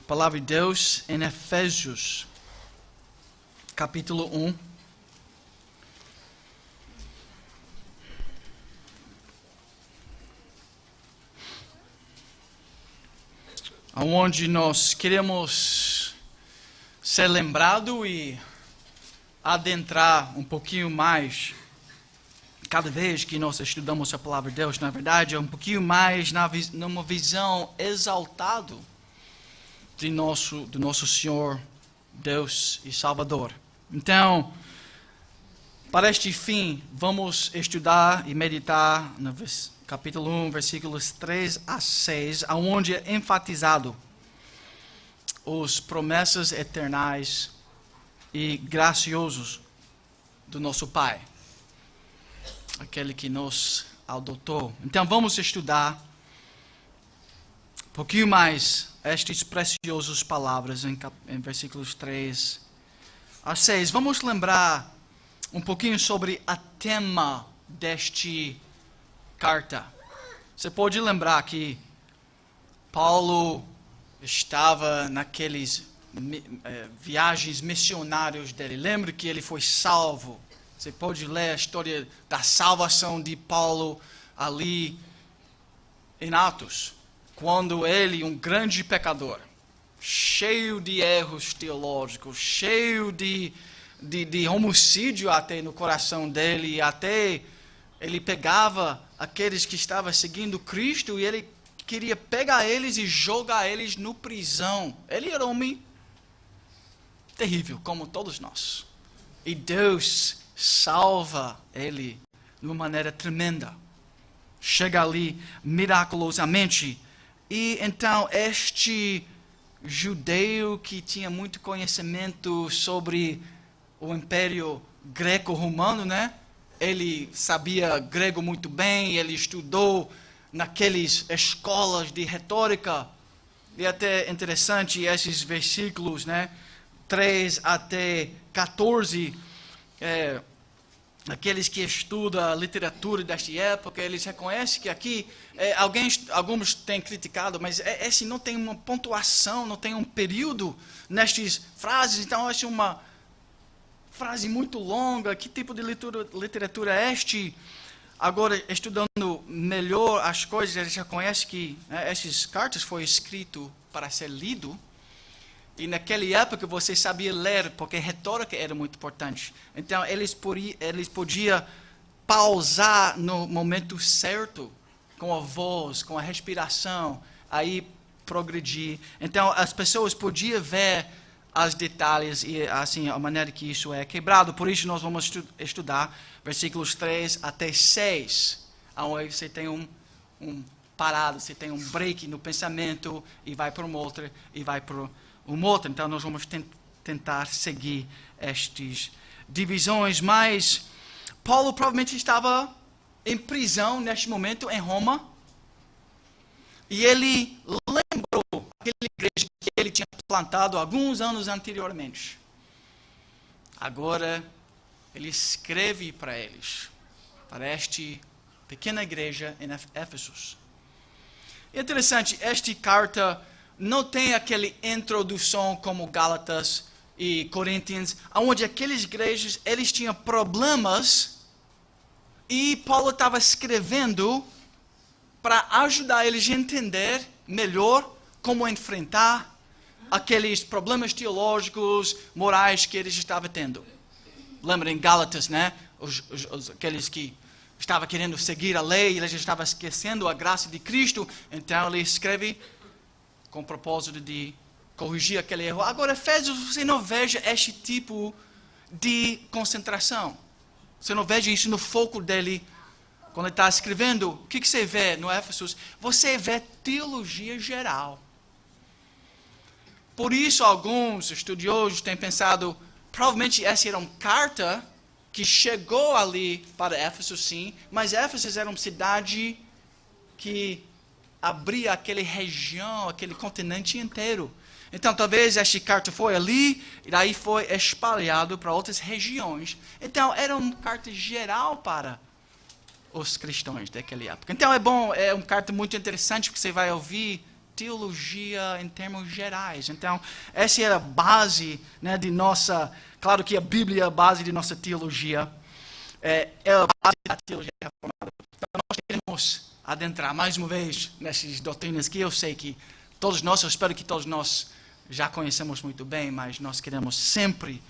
Palavra de Deus em Efésios, capítulo 1. Onde nós queremos ser lembrados e adentrar um pouquinho mais, cada vez que nós estudamos a Palavra de Deus, na verdade, é um pouquinho mais numa visão exaltada do nosso Senhor, Deus e Salvador. Então, para este fim, vamos estudar e meditar no capítulo 1, versículos 3 a 6, onde é enfatizado as promessas eternais e graciosos do nosso Pai, aquele que nos adotou. Então, vamos estudar um pouquinho mais estas preciosas palavras em versículos 3 a 6. Vamos lembrar um pouquinho sobre o tema desta carta. Você pode lembrar que Paulo estava naqueles viagens missionárias dele. Lembra que ele foi salvo. Você pode ler a história da salvação de Paulo ali em Atos, quando ele, um grande pecador, cheio de erros teológicos, cheio de homicídio até no coração dele, e até ele pegava aqueles que estavam seguindo Cristo e ele queria pegar eles e jogar eles no prisão. Ele era um homem terrível, como todos nós. E Deus salva ele de uma maneira tremenda. Chega ali miraculosamente. E então este judeu que tinha muito conhecimento sobre o Império Greco-Romano, né? Ele sabia grego muito bem, ele estudou naquelas escolas de retórica. E até interessante esses versículos, né? 3 até 14, aqueles que estudam a literatura desta época, eles reconhecem que aqui, alguns têm criticado, mas esse não tem uma pontuação, não tem um período nestas frases, então essa é uma frase muito longa. Que tipo de literatura é este? Agora, estudando melhor as coisas, eles reconhecem que essas cartas foram escritas para ser lido. E naquela época você sabia ler, porque a retórica era muito importante. Então eles podiam pausar no momento certo, com a voz, com a respiração, aí progredir. Então as pessoas podiam ver os detalhes e assim a maneira que isso é quebrado. Por isso nós vamos estudar versículos 3 até 6, onde você tem um parado, você tem um break no pensamento e vai para uma outra e vai para uma outra. Então nós vamos tentar seguir estas divisões, mas Paulo provavelmente estava em prisão neste momento em Roma, e ele lembrou aquela igreja que ele tinha plantado alguns anos anteriormente. Agora ele escreve para eles, para esta pequena igreja em Éfeso. É interessante, esta carta não tem aquela introdução como Gálatas e Coríntios, onde aquelas igrejas eles tinham problemas e Paulo estava escrevendo para ajudar eles a entender melhor como enfrentar aqueles problemas teológicos, morais que eles estavam tendo. Lembra em Gálatas, né? Aqueles que estavam querendo seguir a lei, eles estavam esquecendo a graça de Cristo, então ele escreve com o propósito de corrigir aquele erro. Agora, Efésios, você não veja este tipo de concentração. Você não veja isso no foco dele, quando ele está escrevendo. O que você vê no Éfeso? Você vê teologia geral. Por isso, alguns estudiosos têm pensado, provavelmente essa era uma carta que chegou ali para Éfeso, sim, mas Éfeso era uma cidade que abria aquela região, aquele continente inteiro. Então, talvez esta carta foi ali, e daí foi espalhado para outras regiões. Então, era uma carta geral para os cristãos daquela época. Então, é uma carta muito interessante, porque você vai ouvir teologia em termos gerais. Então, essa era a base, né, de nossa... Claro que a Bíblia é a base de nossa teologia. É a base da teologia reformada. Então, nós queremos adentrar mais uma vez nessas doutrinas que eu sei que todos nós, eu espero que todos nós já conhecemos muito bem, mas nós queremos sempre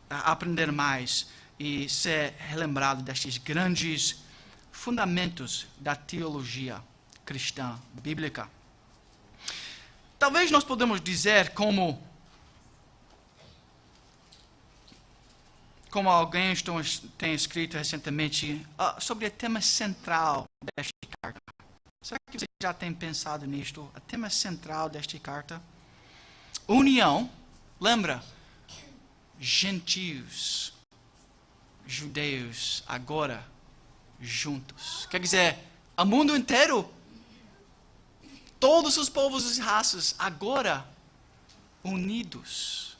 aprender mais e ser relembrado destes grandes fundamentos da teologia cristã bíblica. Talvez nós podemos dizer como alguém tem escrito recentemente sobre o tema central desta carta. Será que você já tem pensado nisto? O tema central desta carta? União, lembra? Gentios, judeus, agora juntos. Quer dizer, o mundo inteiro, todos os povos e raças, agora unidos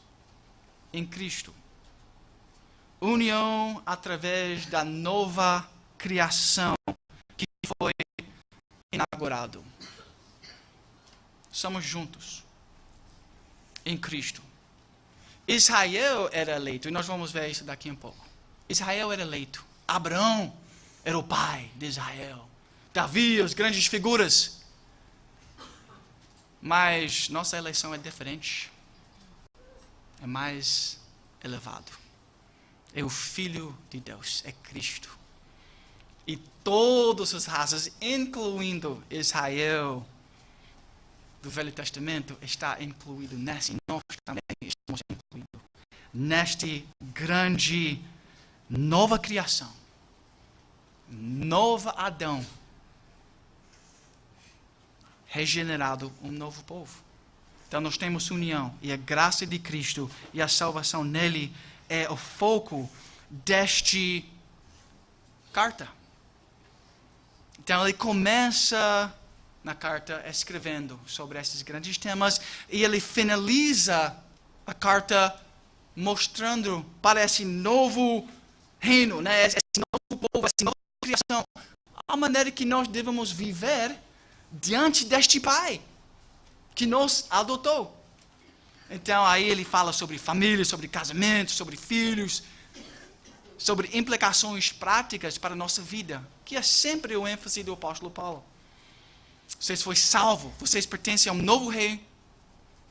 em Cristo. União através da nova criação que foi inaugurado. Somos juntos em Cristo. Israel era eleito, e nós vamos ver isso daqui um pouco. Israel era eleito. Abraão era o pai de Israel. Davi, as grandes figuras. Mas nossa eleição é diferente. É mais elevado. É o Filho de Deus, é Cristo. E todas as raças, incluindo Israel do Velho Testamento, está incluído nessa. E nós também estamos incluídos neste grande nova criação. Nova Adão. Regenerado um novo povo. Então nós temos união e a graça de Cristo e a salvação nele é o foco desta carta. Então ele começa na carta escrevendo sobre esses grandes temas e ele finaliza a carta mostrando para esse novo reino, né? Esse novo povo, essa nova criação, a maneira que nós devemos viver diante deste Pai que nos adotou. Então aí ele fala sobre família, sobre casamento, sobre filhos, sobre implicações práticas para a nossa vida, que é sempre o ênfase do apóstolo Paulo. Vocês foram salvos, vocês pertencem a um novo rei,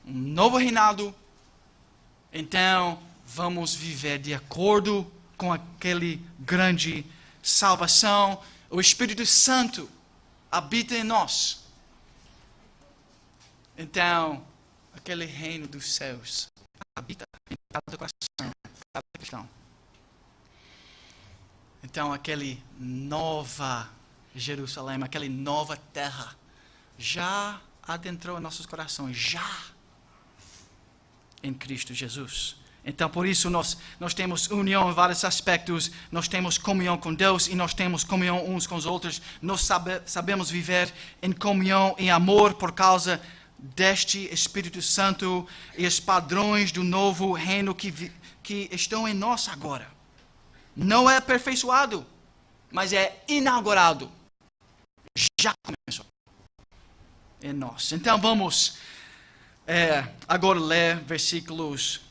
um novo reinado. Então vamos viver de acordo com aquele grande salvação. O Espírito Santo habita em nós. Então, aquele reino dos céus habita em cada coração, cada cristão. Então, aquele nova Jerusalém, aquela nova terra, já adentrou em nossos corações, já em Cristo Jesus. Então, por isso, nós temos união em vários aspectos, nós temos comunhão com Deus e nós temos comunhão uns com os outros. Nós sabemos viver em comunhão, em amor, por causa deste Espírito Santo e os padrões do novo reino que estão em nós agora. Não é aperfeiçoado, mas é inaugurado. Já começou em nós. Então vamos agora ler versículos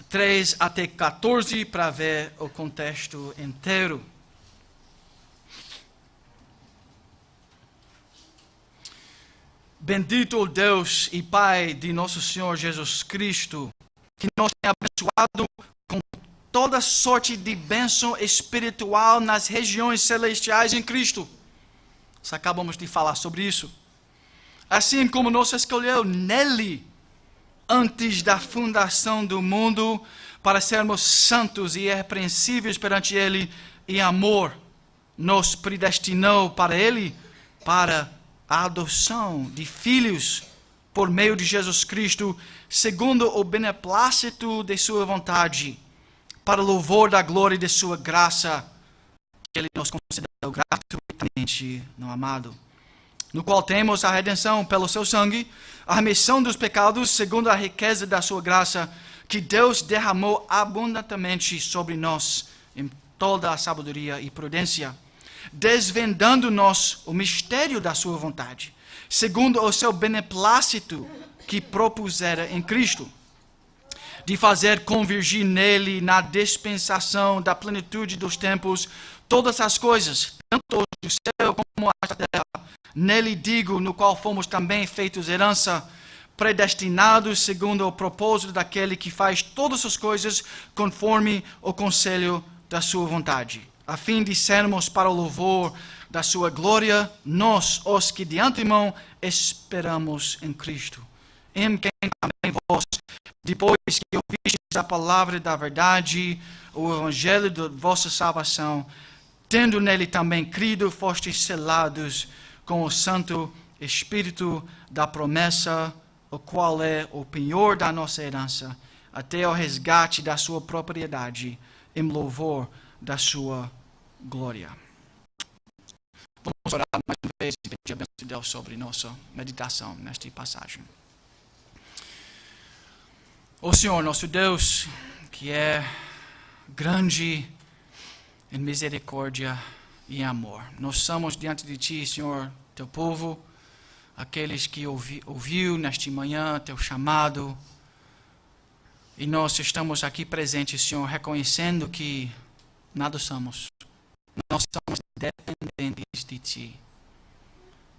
3 até 14 para ver o contexto inteiro. Bendito o Deus e Pai de nosso Senhor Jesus Cristo, que nos tem abençoado com toda sorte de bênção espiritual nas regiões celestiais em Cristo. Nós acabamos de falar sobre isso. Assim como nos escolheu nele, antes da fundação do mundo, para sermos santos e irrepreensíveis perante ele, e amor nos predestinou para ele, para a adoção de filhos por meio de Jesus Cristo, segundo o beneplácito de sua vontade, para o louvor da glória de sua graça, que ele nos concedeu gratuitamente no amado, no qual temos a redenção pelo seu sangue, a remissão dos pecados, segundo a riqueza da sua graça, que Deus derramou abundantemente sobre nós, em toda a sabedoria e prudência, desvendando-nos o mistério da sua vontade, segundo o seu beneplácito que propusera em Cristo, de fazer convergir nele, na dispensação da plenitude dos tempos, todas as coisas, tanto do céu como a terra. Nele digo, no qual fomos também feitos herança, predestinados segundo o propósito daquele que faz todas as coisas conforme o conselho da sua vontade, a fim de sermos para o louvor da sua glória, nós, os que de antemão esperamos em Cristo, em quem também vós, depois que ouvistes a palavra da verdade, o evangelho da vossa salvação, tendo nele também crido, fostes selados com o Santo Espírito da promessa, o qual é o penhor da nossa herança, até o resgate da sua propriedade, em louvor da sua glória. Vamos orar mais uma vez e pedir a bênção de Deus sobre nossa meditação nesta passagem. Ó Senhor, nosso Deus, que é grande em misericórdia e amor, nós estamos diante de Ti, Senhor, Teu povo, aqueles que ouviu nesta manhã Teu chamado, e nós estamos aqui presentes, Senhor, reconhecendo que nada somos. Nós somos dependentes de Ti.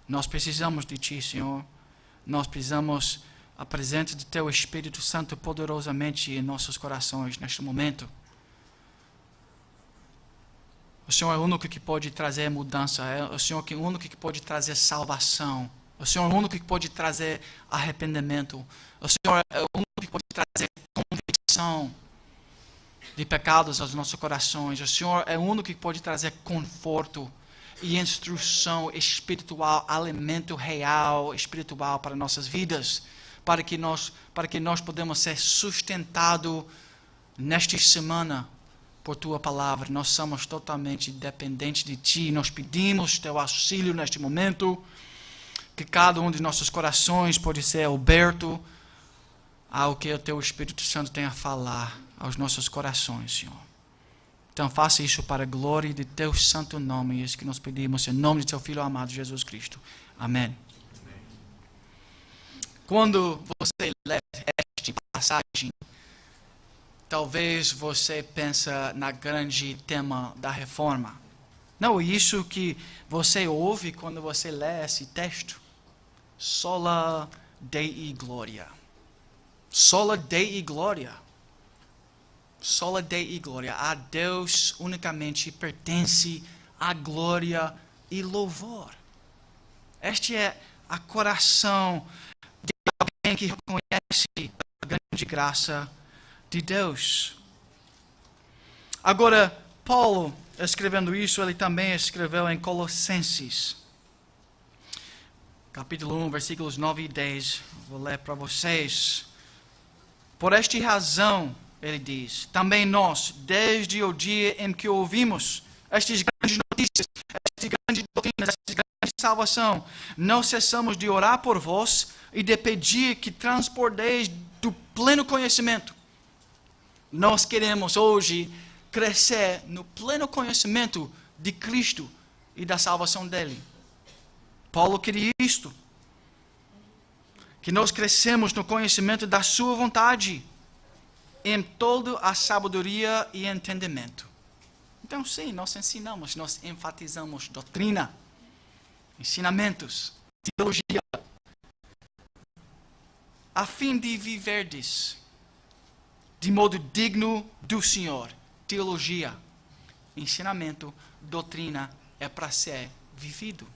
Nós precisamos de Ti, Senhor. Nós precisamos a presença do Teu Espírito Santo poderosamente em nossos corações neste momento. O Senhor é o único que pode trazer mudança. É o Senhor que é o único que pode trazer salvação. O Senhor é o único que pode trazer arrependimento. O Senhor é o único que pode trazer convicção de pecados aos nossos corações. O Senhor é o único que pode trazer conforto e instrução espiritual, alimento real espiritual para nossas vidas, para que nós podemos ser sustentados nesta semana por Tua palavra. Nós somos totalmente dependentes de Ti. Nós pedimos Teu auxílio neste momento, que cada um de nossos corações pode ser aberto ao que o Teu Espírito Santo tem a falar aos nossos corações, Senhor. Então faça isso para a glória de Teu santo nome, isso que nós pedimos em nome de Teu Filho amado Jesus Cristo. Amém. Quando você lê esta passagem, talvez você pense na grande tema da reforma. Não é isso que você ouve quando você lê esse texto? Sola Dei Gloria. Sola Dei Gloria. Sola Dei Gloria. A Deus unicamente pertence a glória e louvor. Este é o coração de alguém que reconhece a grande graça de Deus. Agora, Paulo, escrevendo isso, ele também escreveu em Colossenses, capítulo 1, versículos 9 e 10. Vou ler para vocês. Por esta razão, ele diz, também nós, desde o dia em que ouvimos estas grandes notícias, estas grandes doutrinas, esta grande salvação, não cessamos de orar por vós e de pedir que transporteis do pleno conhecimento. Nós queremos hoje crescer no pleno conhecimento de Cristo e da salvação dele. Paulo queria isto, que nós crescemos no conhecimento da sua vontade, em toda a sabedoria e entendimento. Então sim, nós ensinamos, nós enfatizamos doutrina, ensinamentos, teologia, a fim de viverdes de modo digno do Senhor. Teologia, ensinamento, doutrina é para ser vivido.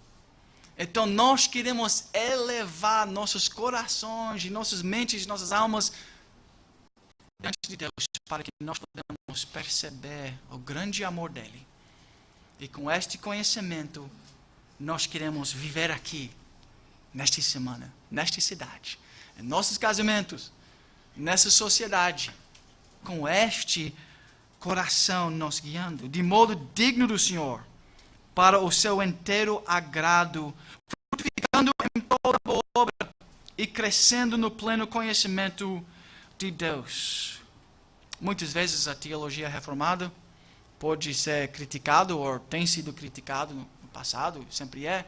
Então nós queremos elevar nossos corações, e nossas mentes, nossas almas diante de Deus, para que nós podamos perceber o grande amor dele. E com este conhecimento, nós queremos viver aqui, nesta semana, nesta cidade, em nossos casamentos, nessa sociedade, com este coração nos guiando, de modo digno do Senhor, para o seu inteiro agrado, frutificando em toda boa obra e crescendo no pleno conhecimento de Deus. Muitas vezes a teologia reformada pode ser criticada, ou tem sido criticado no passado, sempre é.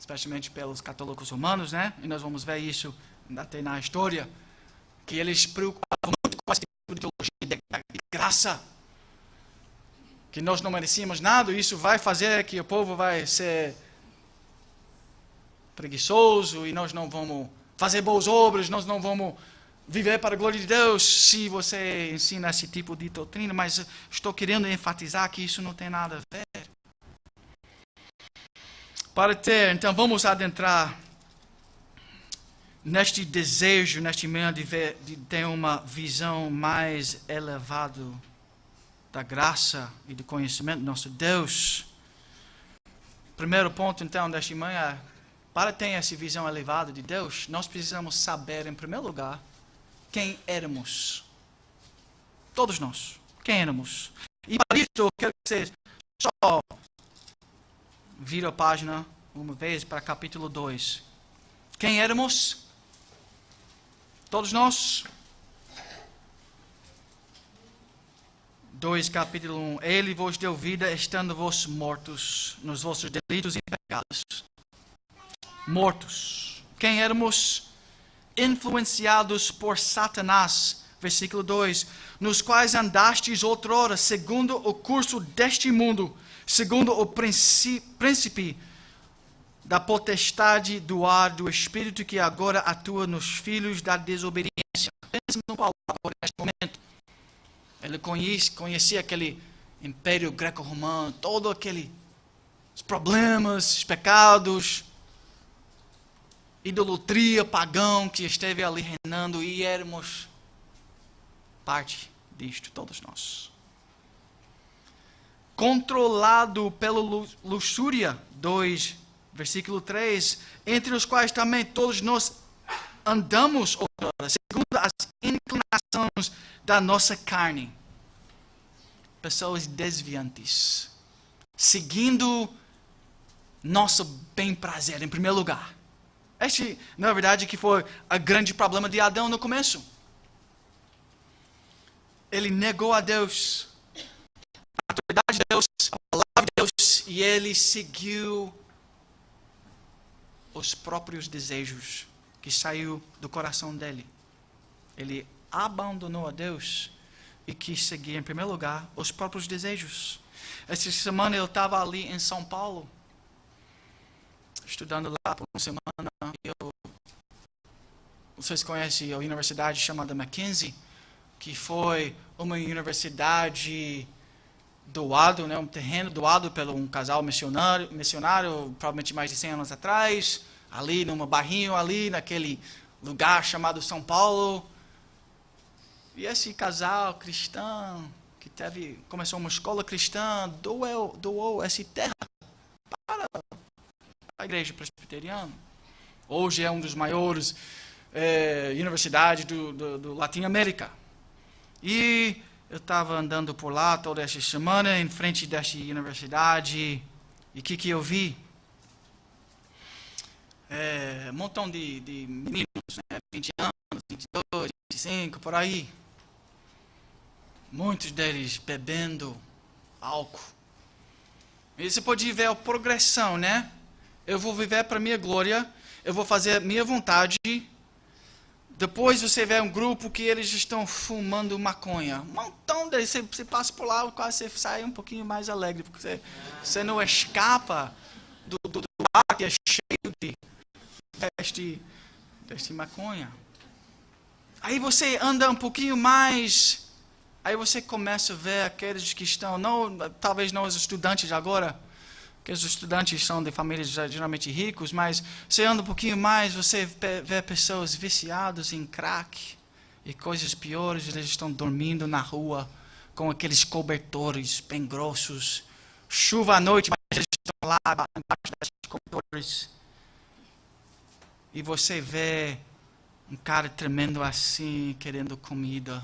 especialmente pelos católicos romanos, né? E nós vamos ver isso até na história, que eles se preocupavam muito com esse tipo de teologia de graça, que nós não merecíamos nada, e isso vai fazer que o povo vai ser preguiçoso e nós não vamos fazer boas obras, nós não vamos viver para a glória de Deus se você ensina esse tipo de doutrina, mas estou querendo enfatizar que isso não tem nada a ver. Então vamos adentrar neste desejo, neste meio de ter uma visão mais elevada da graça e do conhecimento do nosso Deus. Primeiro ponto, então, desta manhã, para ter essa visão elevada de Deus, nós precisamos saber, em primeiro lugar, quem éramos. Todos nós. Quem éramos. E para isso, eu quero que vocês só viram a página uma vez para capítulo 2. Quem éramos? Todos nós. 2, capítulo 1. Ele vos deu vida, estando vos mortos nos vossos delitos e pecados. Mortos. Quem éramos? Influenciados por Satanás. Versículo 2. Nos quais andastes outrora, segundo o curso deste mundo, segundo o príncipe da potestade do ar, do espírito que agora atua nos filhos da desobediência. Pense no Paulo neste momento. Ele conhecia aquele império greco-romano, todo aqueles problemas, os pecados, idolatria pagão que esteve ali reinando, e éramos parte disto, todos nós. Controlado pela luxúria, 2, versículo 3, entre os quais também todos nós andamos outrora, segundo as inclinações da nossa carne. Pessoas desviantes, seguindo nosso bem-prazer em primeiro lugar. Este, na verdade, que foi o grande problema de Adão no começo. Ele negou a Deus, a autoridade de Deus, a palavra de Deus, e ele seguiu os próprios desejos que saiu do coração dele. Ele abandonou a Deus e quis seguir, em primeiro lugar, os próprios desejos. Essa semana eu estava ali em São Paulo, estudando lá por uma semana. Vocês conhecem a universidade chamada Mackenzie, que foi uma universidade doado, né, um terreno doado por um casal missionário, provavelmente mais de 100 anos atrás, ali num barrinho, ali naquele lugar chamado São Paulo. E esse casal cristão, que começou uma escola cristã, doou essa terra para a igreja presbiteriana. Hoje é um dos maiores universidades do Latinoamérica. E eu estava andando por lá toda essa semana, em frente desta universidade, e o que eu vi? Um montão de meninos, né, 20 anos, 22, 25, por aí. Muitos deles bebendo álcool. E você pode ver a progressão, né? Eu vou viver para a minha glória, eu vou fazer a minha vontade. Depois você vê um grupo que eles estão fumando maconha. Um montão deles, você passa por lá, quase você sai um pouquinho mais alegre, porque você não escapa do ar que é cheio deste maconha. Aí você anda um pouquinho mais, aí você começa a ver aqueles que estão, talvez não os estudantes agora, porque os estudantes são de famílias geralmente ricos, mas você anda um pouquinho mais, você vê pessoas viciadas em crack e coisas piores. Eles estão dormindo na rua com aqueles cobertores bem grossos. Chuva à noite, mas eles estão lá embaixo desses cobertores. E você vê um cara tremendo assim, querendo comida.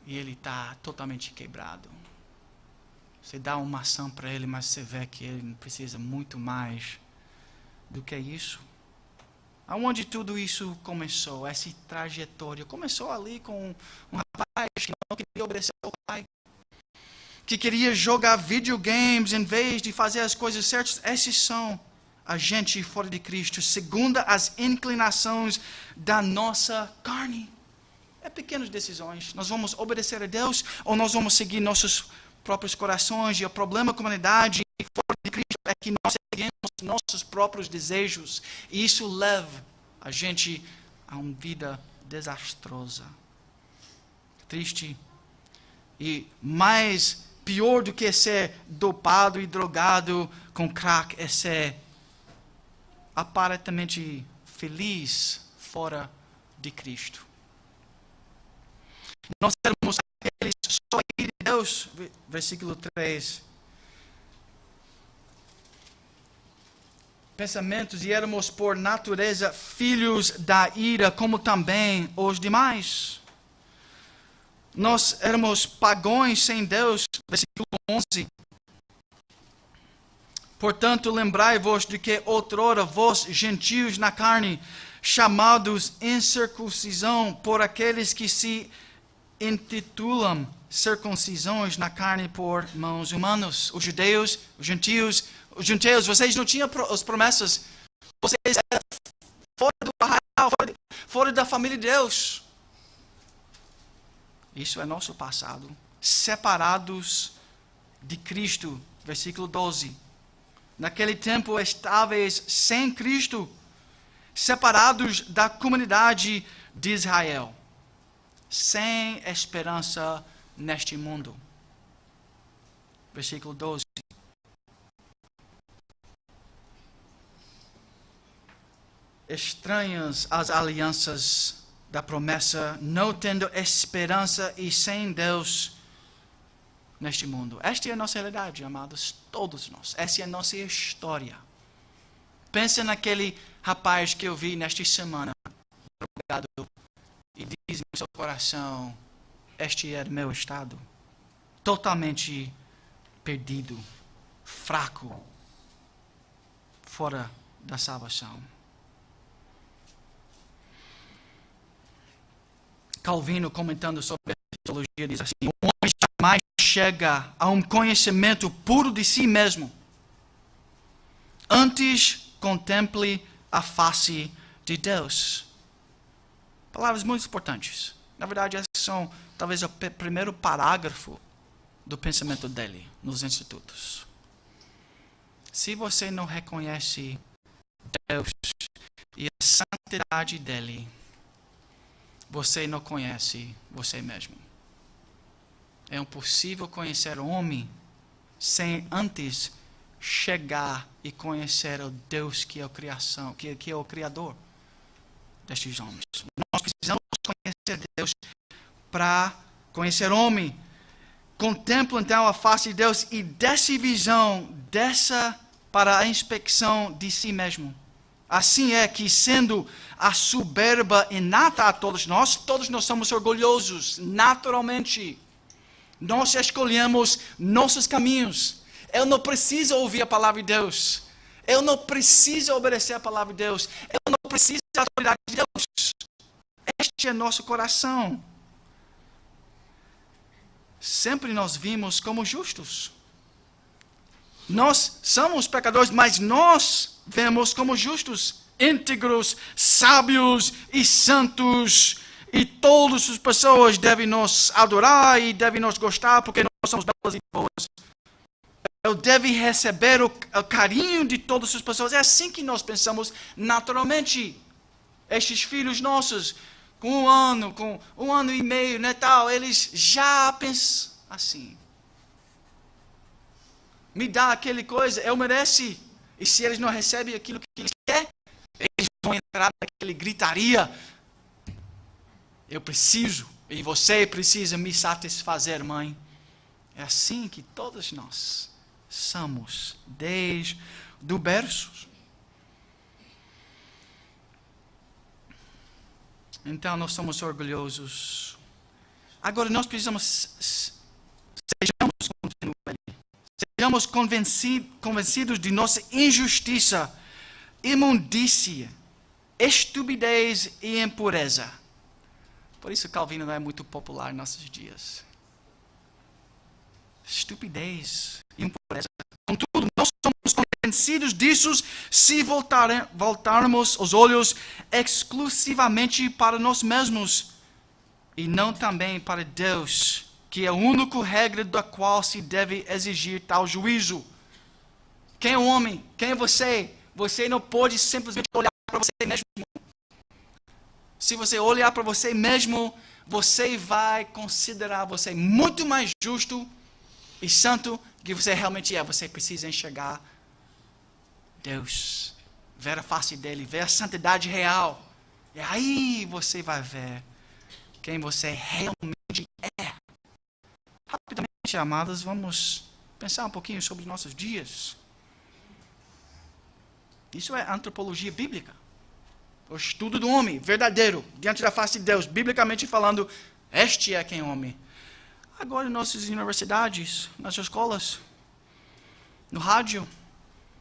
E ele está totalmente quebrado. Você dá uma maçã para ele, mas você vê que ele precisa muito mais do que isso. Aonde tudo isso começou? Essa trajetória começou ali com um rapaz que não queria obedecer ao pai, que queria jogar videogames em vez de fazer as coisas certas. Esses são a gente fora de Cristo, segundo as inclinações da nossa carne. É pequenas decisões. Nós vamos obedecer a Deus ou nós vamos seguir nossos próprios corações? E o problema com a humanidade fora de Cristo é que nós seguimos nossos próprios desejos. E isso leva a gente a uma vida desastrosa. Triste. E mais pior do que ser dopado e drogado com crack é ser aparentemente feliz fora de Cristo. Nós seremos aqueles só de Deus, versículo 3. Pensamentos, e éramos por natureza filhos da ira, como também os demais. Nós éramos pagãos sem Deus, versículo 11. Portanto, lembrai-vos de que outrora vós, gentios na carne, chamados incircuncisão por aqueles que se intitulam circuncisões na carne por mãos humanas. Os judeus, os gentios, vocês não tinham as promessas. Vocês eram fora do arraial, fora da família de Deus. Isso é nosso passado. Separados de Cristo. Versículo 12. Naquele tempo estáveis sem Cristo, separados da comunidade de Israel, sem esperança neste mundo. Versículo 12. Estranhas as alianças da promessa, não tendo esperança e sem Deus neste mundo. Esta é a nossa realidade, amados, todos nós. Essa é a nossa história. Pensa naquele rapaz que eu vi nesta semana, drogado, e diz no seu coração, este é o meu estado. Totalmente perdido, fraco, fora da salvação. Calvino, comentando sobre a teologia, diz assim: o homem jamais chega a um conhecimento puro de si mesmo. Antes, contemple a face de Deus. Palavras muito importantes. Na verdade, essas são talvez o primeiro parágrafo do pensamento dele nos institutos. Se você não reconhece Deus e a santidade dele, você não conhece você mesmo. É impossível conhecer o homem sem antes chegar e conhecer o Deus que é a criação, que é o Criador destes homens. Nós precisamos conhecer Deus para conhecer o homem. Contempla então a face de Deus e dessa visão, dessa para a inspeção de si mesmo. Assim é que, sendo a soberba inata a todos nós somos orgulhosos, naturalmente. Nós escolhemos nossos caminhos. Eu não preciso ouvir a palavra de Deus. Eu não preciso obedecer a palavra de Deus. Eu não preciso da autoridade de Deus. Este é nosso coração. Sempre nos vimos como justos. Nós somos pecadores, mas nós vemos como justos, íntegros, sábios e santos. E todas as pessoas devem nos adorar e devem nos gostar porque nós somos belas e boas. Eu devo receber o carinho de todas as pessoas. É assim que nós pensamos naturalmente. Estes filhos nossos, com um ano e meio, né, tal, eles já pensam assim. Me dá aquele coisa, eu mereço. E se eles não recebem aquilo que eles querem, eles vão entrar naquela gritaria. Eu preciso, e você precisa me satisfazer, mãe. É assim que todos nós somos, desde o berço. Então, nós somos orgulhosos. Agora, nós precisamos, sejamos convencidos de nossa injustiça, imundícia, estupidez e impureza. Por isso, Calvino não é muito popular em nossos dias. Estupidez, impureza. Contudo, nós somos convencidos disso se voltarmos os olhos exclusivamente para nós mesmos e não também para Deus, que é a única regra da qual se deve exigir tal juízo. Quem é o homem? Quem é você? Você não pode simplesmente olhar para você mesmo. Se você olhar para você mesmo, você vai considerar você muito mais justo e santo que você realmente é. Você precisa enxergar Deus, ver a face dele, ver a santidade real. E aí você vai ver quem você realmente é. Rapidamente, amados, vamos pensar um pouquinho sobre nossos dias. Isso é antropologia bíblica. O estudo do homem verdadeiro, diante da face de Deus, biblicamente falando, este é quem é o homem. Agora, em nossas universidades, nas escolas, no rádio,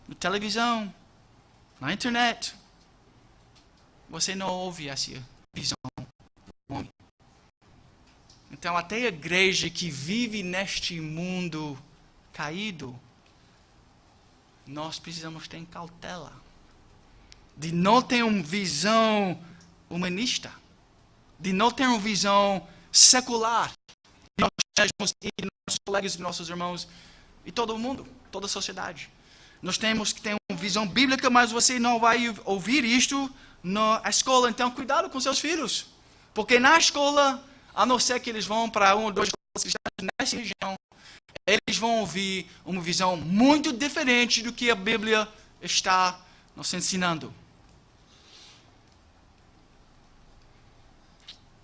na televisão, na internet, você não ouve essa visão do homem. Então, até a igreja que vive neste mundo caído, nós precisamos ter cautela de não ter uma visão humanista, de não ter uma visão secular de nós mesmos e de nossos colegas, de nossos irmãos e todo mundo, toda a sociedade. Nós temos que ter uma visão bíblica, mas você não vai ouvir isto na escola. Então, cuidado com seus filhos, porque na escola, a não ser que eles vão para uma ou duas escolas cristãs nessa região, eles vão ouvir uma visão muito diferente do que a Bíblia está nos ensinando.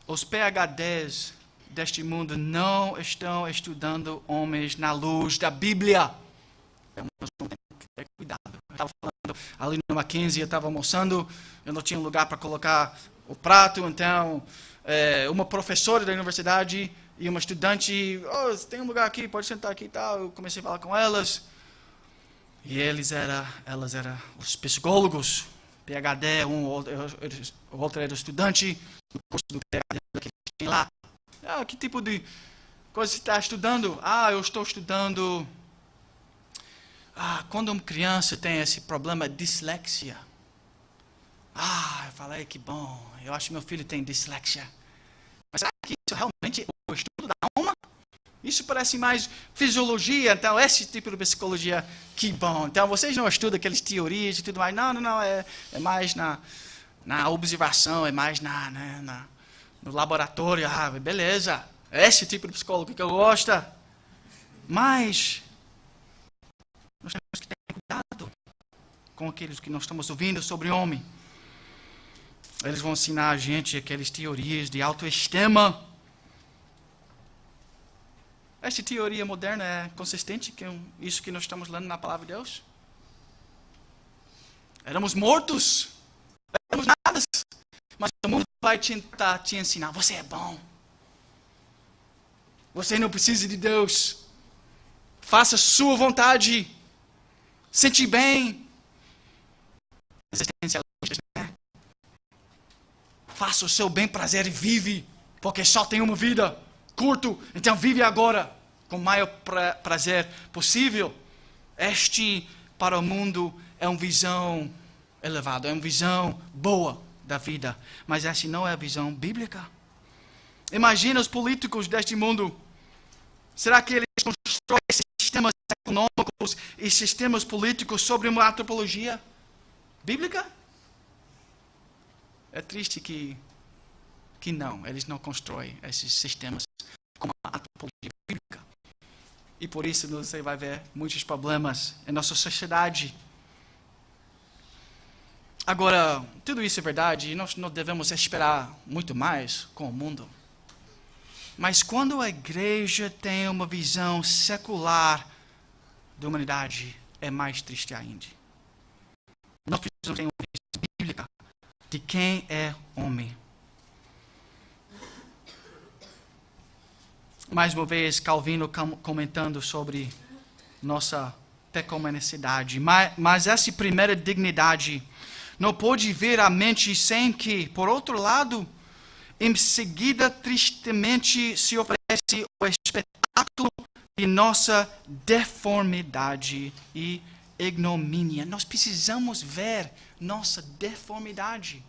Os PhDs deste mundo não estão estudando homens na luz da Bíblia. Nós temos que ter cuidado. Eu estava falando ali no Mackenzie, eu estava almoçando, eu não tinha um lugar para colocar o prato, então uma professora da universidade e uma estudante, tem um lugar aqui, pode sentar aqui e tal. Eu comecei a falar com elas. E elas eram os psicólogos, PhD, o outro era estudante do curso do PhD que tinha lá. Que tipo de coisa você está estudando? Eu estou estudando... quando uma criança tem esse problema de dislexia. Eu falei, que bom, eu acho que meu filho tem dislexia. Mas será que isso realmente é o estudo da alma? Isso parece mais fisiologia, então esse tipo de psicologia, que bom. Então vocês não estudam aquelas teorias e tudo mais. Não, é mais na observação, é mais no laboratório. Beleza, esse tipo de psicólogo que eu gosto. Mas nós temos que ter cuidado com aqueles que nós estamos ouvindo sobre o homem. Eles vão ensinar a gente aquelas teorias de autoestima. Essa teoria moderna é consistente com isso que nós estamos lendo na palavra de Deus? Éramos mortos, éramos nada, mas o mundo vai tentar te ensinar, você é bom, você não precisa de Deus, faça sua vontade, sente bem, existencialistas, né? Faça o seu bem prazer e vive, porque só tem uma vida. Curto, então vive agora com o maior prazer possível. Este, para o mundo, é uma visão elevada, é uma visão boa da vida. Mas essa não é a visão bíblica. Imagina os políticos deste mundo. Será que eles constroem sistemas econômicos e sistemas políticos sobre uma antropologia bíblica? É triste que não, eles não constroem esses sistemas com a antropologia bíblica. E por isso você vai ver muitos problemas em nossa sociedade. Agora, tudo isso é verdade e nós não devemos esperar muito mais com o mundo. Mas quando a igreja tem uma visão secular da humanidade, é mais triste ainda. Nós precisamos ter uma visão bíblica de quem é homem. Mais uma vez, Calvino comentando sobre nossa pecaminosidade. Mas essa primeira dignidade não pode vir à mente sem que, por outro lado, em seguida, tristemente, se oferece o espetáculo de nossa deformidade e ignomínia. Nós precisamos ver nossa deformidade.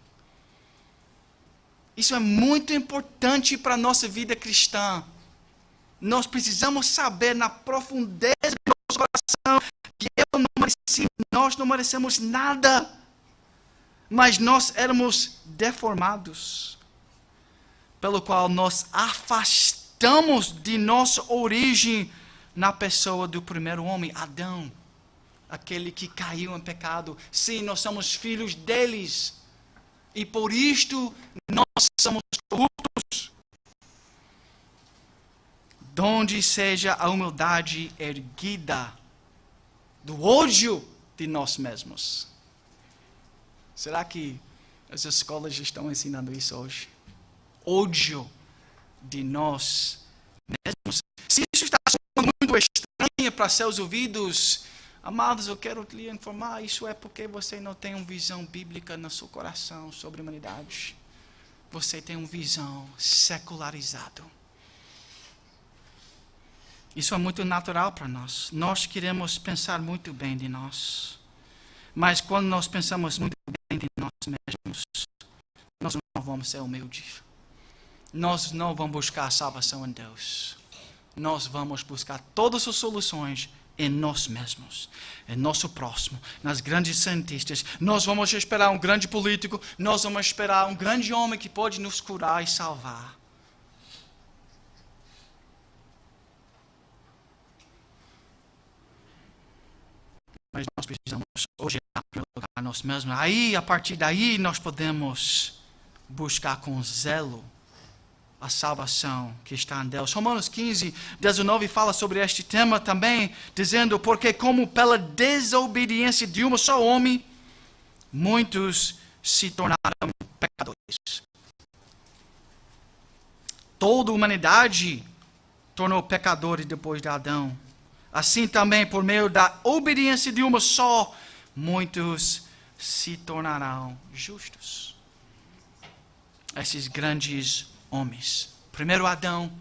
Isso é muito importante para a nossa vida cristã. Nós precisamos saber na profundeza do nosso coração que nós não merecemos nada, mas nós éramos deformados, pelo qual nós afastamos de nossa origem na pessoa do primeiro homem, Adão, aquele que caiu em pecado. Sim, nós somos filhos deles, e por isto nós somos corruptos. Donde seja a humildade erguida do ódio de nós mesmos. Será que as escolas estão ensinando isso hoje? Ódio de nós mesmos. Se isso está soando muito estranho para seus ouvidos, amados, eu quero lhe informar, isso é porque você não tem uma visão bíblica no seu coração sobre a humanidade. Você tem uma visão secularizada. Isso é muito natural para nós. Nós queremos pensar muito bem de nós. Mas quando nós pensamos muito bem de nós mesmos, nós não vamos ser humildes. Nós não vamos buscar a salvação em Deus. Nós vamos buscar todas as soluções em nós mesmos, em nosso próximo, nas grandes cientistas. Nós vamos esperar um grande político, nós vamos esperar um grande homem que pode nos curar e salvar. Mas nós precisamos hoje a nós mesmos. Aí, a partir daí, nós podemos buscar com zelo a salvação que está em Deus. Romanos 15, 19 fala sobre este tema também, dizendo, porque como pela desobediência de um só homem, muitos se tornaram pecadores. Toda a humanidade tornou pecadores depois de Adão. Assim também, por meio da obediência de uma só, muitos se tornarão justos. Esses grandes homens. Primeiro Adão,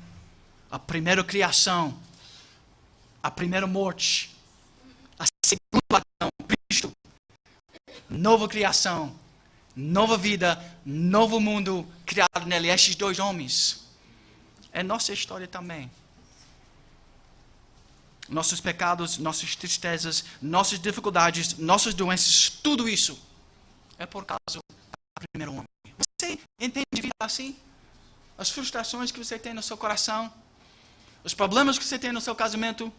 a primeira criação, a primeira morte, a segunda Adão, Cristo, nova criação, nova vida, novo mundo criado nele. Esses dois homens. É nossa história também. Nossos pecados, nossas tristezas, nossas dificuldades, nossas doenças, tudo isso é por causa do primeiro homem. Você entende vida assim? As frustrações que você tem no seu coração, os problemas que você tem no seu casamento,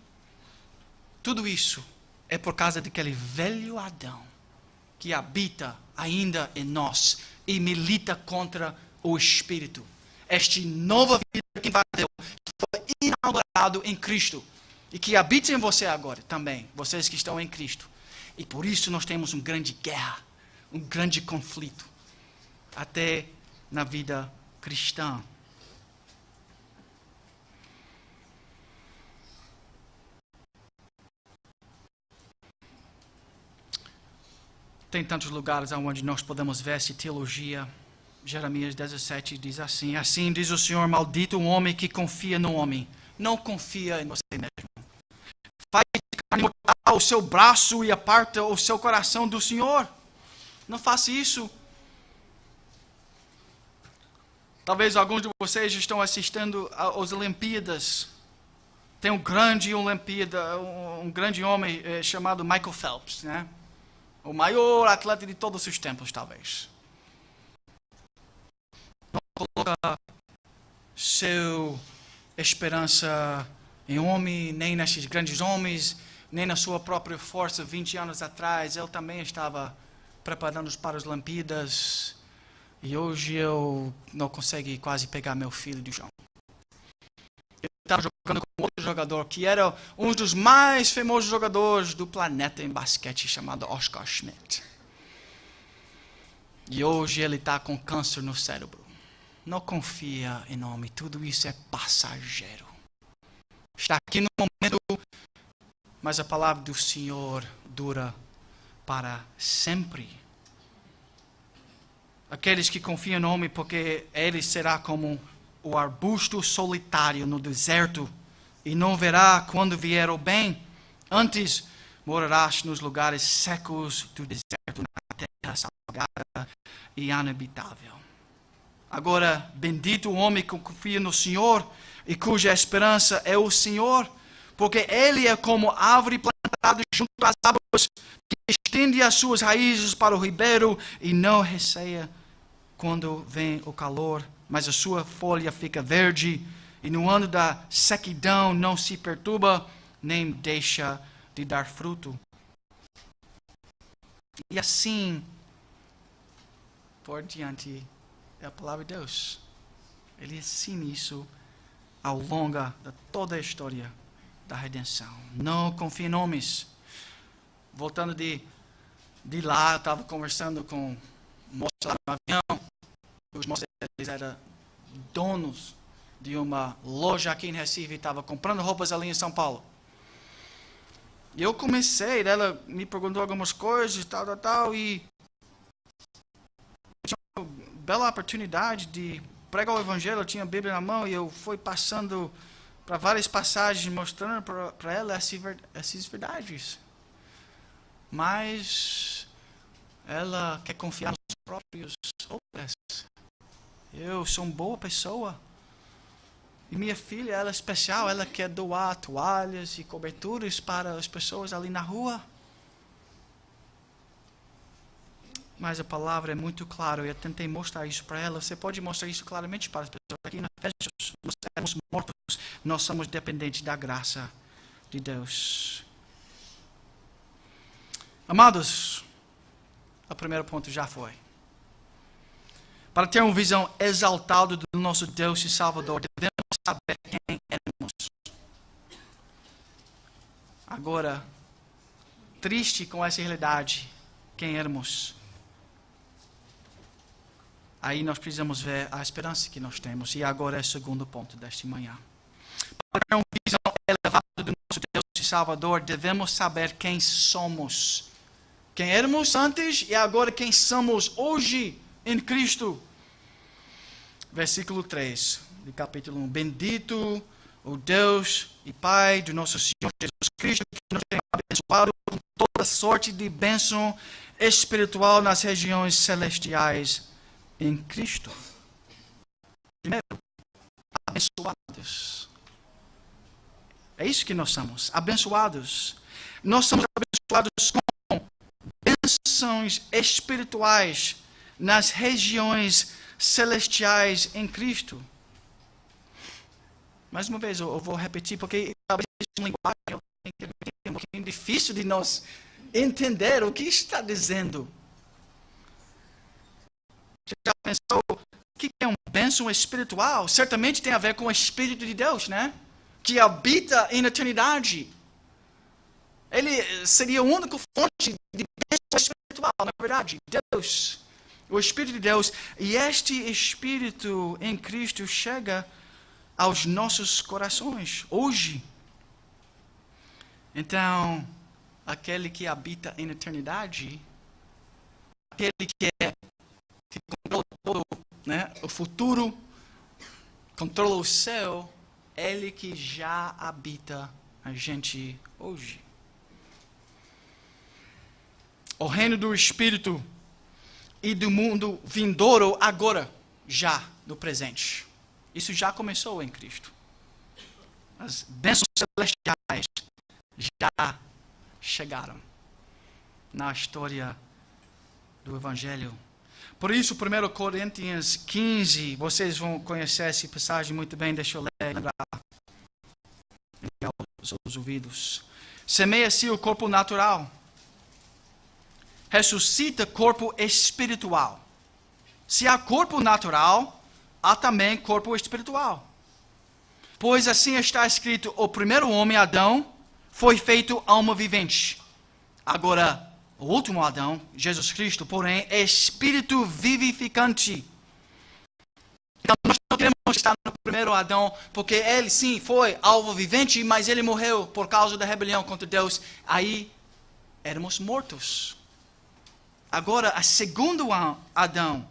tudo isso é por causa daquele velho Adão que habita ainda em nós e milita contra o Espírito. Esta nova vida que invadiu, que foi inaugurado em Cristo e que habita em você agora também, vocês que estão em Cristo. E por isso nós temos uma grande guerra, um grande conflito, até na vida cristã. Tem tantos lugares onde nós podemos ver essa teologia. Jeremias 17 diz assim: assim diz o Senhor, maldito o homem que confia no homem. Não confia em você mesmo. Faz de carne mortal o seu braço e aparta o seu coração do Senhor. Não faça isso. Talvez alguns de vocês estão assistindo às Olimpíadas. Tem um grande Olimpíada, um grande homem chamado Michael Phelps, né? O maior atleta de todos os tempos, talvez. Não coloca sua esperança em homem, nem nesses grandes homens, nem na sua própria força. 20 anos atrás, ele também estava preparando-nos para as Olimpíadas. E hoje eu não consigo quase pegar meu filho do chão. Ele estava jogando com outro jogador, que era um dos mais famosos jogadores do planeta em basquete, chamado Oscar Schmidt. E hoje ele está com câncer no cérebro. Não confia em homem, tudo isso é passageiro. Está aqui no momento, mas a palavra do Senhor dura para sempre. Aqueles que confiam no homem, porque ele será como o arbusto solitário no deserto, e não verá quando vier o bem. Antes Morarás nos lugares secos do deserto, na terra salgada e inabitável. Agora, bendito o homem que confia no Senhor e cuja esperança é o Senhor, porque ele é como árvore plantada junto às águas, que estende as suas raízes para o ribeiro e não receia quando vem o calor, mas a sua folha fica verde, e no ano da sequidão não se perturba, nem deixa de dar fruto. E assim, por diante, é a palavra de Deus. Ele ensina isso ao longo de toda a história da redenção. Não confie em homens. Voltando de lá, eu estava conversando com um moço lá no avião. Os moços eram donos de uma loja aqui em Recife, estava comprando roupas ali em São Paulo. E eu comecei, ela me perguntou algumas coisas, tal, e tinha uma bela oportunidade de pregar o Evangelho. Eu tinha a Bíblia na mão e eu fui passando para várias passagens, mostrando para ela essas verdades. Mas ela quer confiar nos próprios obras. Eu sou uma boa pessoa. E minha filha, ela é especial, ela quer doar toalhas e coberturas para as pessoas ali na rua. Mas a palavra é muito clara, eu tentei mostrar isso para ela. Você pode mostrar isso claramente para as pessoas. Aqui na Efésios, nós somos mortos, nós somos dependentes da graça de Deus. Amados, o primeiro ponto já foi. Para ter uma visão exaltada do nosso Deus e Salvador, devemos saber quem éramos. Agora, triste com essa realidade, quem éramos. Aí nós precisamos ver a esperança que nós temos. E agora é o segundo ponto desta manhã. Para ter uma visão elevada do nosso Deus e Salvador, devemos saber quem somos. Quem éramos antes e agora quem somos hoje em Cristo. Versículo 3 do capítulo 1. Bendito o Deus e Pai do nosso Senhor Jesus Cristo, que nos tem abençoado com toda sorte de bênção espiritual nas regiões celestiais em Cristo. Primeiro, abençoados. É isso que nós somos, abençoados. Nós somos abençoados com bênçãos espirituais nas regiões celestiais em Cristo. Mais uma vez, eu vou repetir, porque talvez uma linguagem um pouquinho difícil de nós entender o que está dizendo. Você já pensou o que é uma bênção espiritual? Certamente tem a ver com o Espírito de Deus, né? Que habita em eternidade. Ele seria a única fonte de bênção espiritual, na verdade, Deus. O Espírito de Deus. E este Espírito em Cristo chega aos nossos corações hoje. Então, aquele que habita em eternidade, aquele que controla todo, né, o futuro, controla o céu, ele que já habita a gente hoje. O reino do Espírito e do mundo vindouro agora, já no presente. Isso já começou em Cristo. As bênçãos celestiais já chegaram na história do Evangelho. Por isso, 1 Coríntios 15, vocês vão conhecer essa passagem muito bem, deixa eu ler os ouvidos. Semeia-se o corpo natural, ressuscita corpo espiritual. Se há corpo natural, há também corpo espiritual. Pois assim está escrito, o primeiro homem, Adão, foi feito alma vivente. Agora, o último Adão, Jesus Cristo, porém, é espírito vivificante. Então, nós não queremos estar no primeiro Adão, porque ele sim foi alma vivente, mas ele morreu por causa da rebelião contra Deus. Aí, éramos mortos. Agora, a segundo Adão,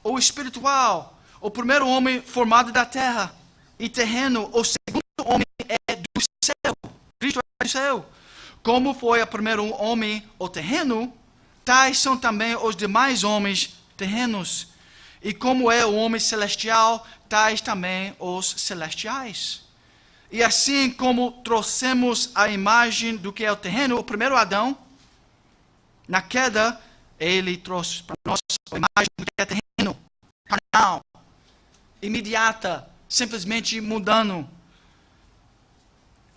o espiritual, o primeiro homem formado da terra e terreno, o segundo homem é do céu. Cristo é do céu. Como foi o primeiro homem, o terreno, tais são também os demais homens terrenos. E como é o homem celestial, tais também os celestiais. E assim como trouxemos a imagem do que é o terreno, o primeiro Adão, na queda, ele trouxe para nós a imagem do que é terreno, carnal, imediata, simplesmente mudando.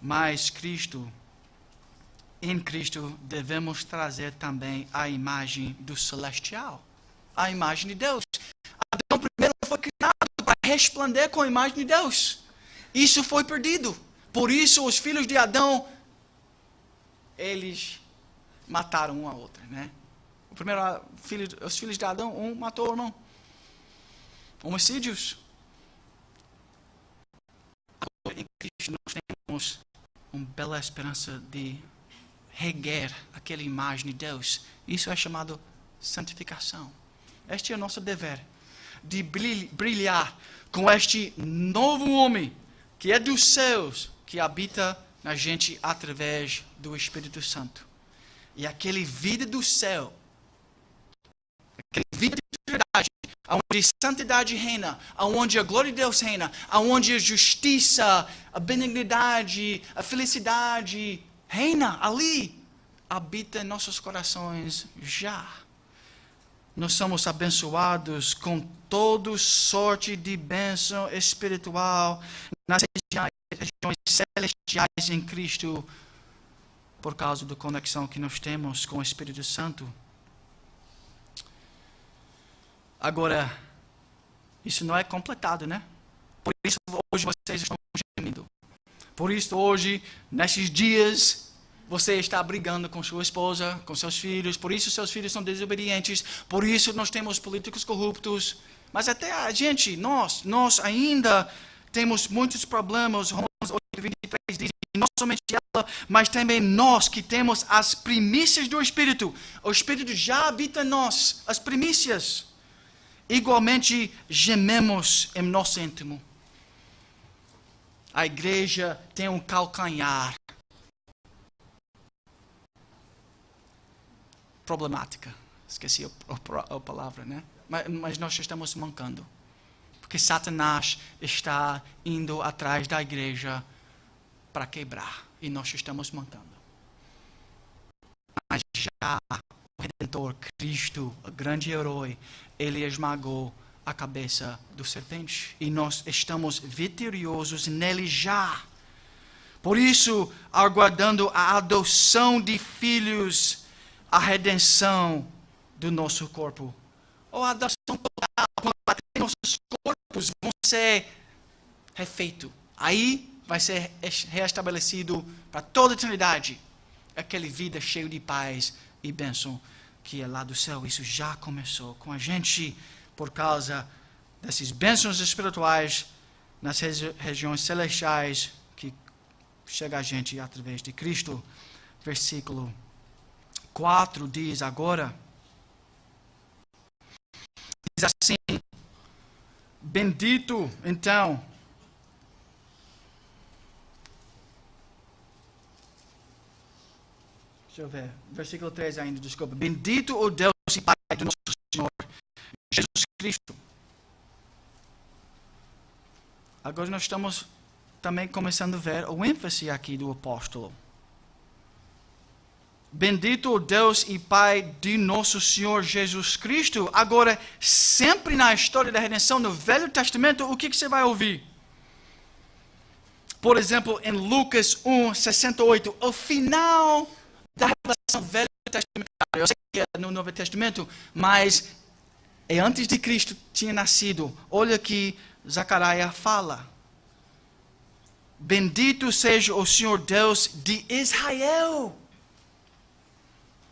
Mas em Cristo, devemos trazer também a imagem do celestial, a imagem de Deus. Adão primeiro foi criado para resplandecer com a imagem de Deus. Isso foi perdido. Por isso, os filhos de Adão, eles mataram um ao outro, né? O primeiro filho, os filhos de Adão, um matou o irmão. Homicídios. Agora, em Cristo, nós temos uma bela esperança de reguer aquela imagem de Deus. Isso é chamado santificação. Este é o nosso dever, de brilhar com este novo homem, que é dos céus, que habita na gente através do Espírito Santo. E aquele vida do céu, aquele vida de verdade, onde a santidade reina, onde a glória de Deus reina, onde a justiça, a benignidade, a felicidade reina ali, habita em nossos corações já. Nós somos abençoados com toda sorte de bênção espiritual nas regiões celestiais em Cristo, por causa da conexão que nós temos com o Espírito Santo. Agora, isso não é completado, né? Por isso hoje vocês estão gemindo. Por isso hoje, nesses dias, você está brigando com sua esposa, com seus filhos. Por isso seus filhos são desobedientes. Por isso nós temos políticos corruptos. Mas até a gente, nós ainda temos muitos problemas. Romanos 8:23 diz, e não somente ela, mas também nós que temos as primícias do Espírito. O Espírito já habita em nós, as primícias. Igualmente gememos em nosso íntimo. A igreja tem um calcanhar. Problemática. Esqueci a palavra, né? Mas nós estamos mancando. Porque Satanás está indo atrás da igreja para quebrar. E nós estamos mancando. Mas já o Redentor, Cristo, o grande herói, ele esmagou a cabeça do serpente. E nós estamos vitoriosos nele já. Por isso, aguardando a adoção de filhos, a redenção do nosso corpo. Ou a adoção total, quando nossos corpos vão ser refeitos. Aí vai ser reestabelecido para toda a eternidade aquela vida cheia de paz e bênção que é lá do céu. Isso já começou com a gente por causa dessas bênçãos espirituais nas regiões celestiais que chega a gente através de Cristo. Versículo 4 diz agora, diz assim, bendito então, deixa eu ver, versículo 3 ainda, desculpa, bendito o Deus e Pai do nosso Senhor Jesus Cristo. Agora nós estamos também começando a ver o ênfase aqui do apóstolo. Bendito o Deus e Pai de nosso Senhor Jesus Cristo. Agora, sempre na história da redenção, no Velho Testamento, o que você vai ouvir? Por exemplo, em Lucas 1:68, o final da revelação Velho Testamento. Eu sei que é no Novo Testamento, mas é antes de Cristo tinha nascido. Olha que Zacarias fala. Bendito seja o Senhor Deus de Israel.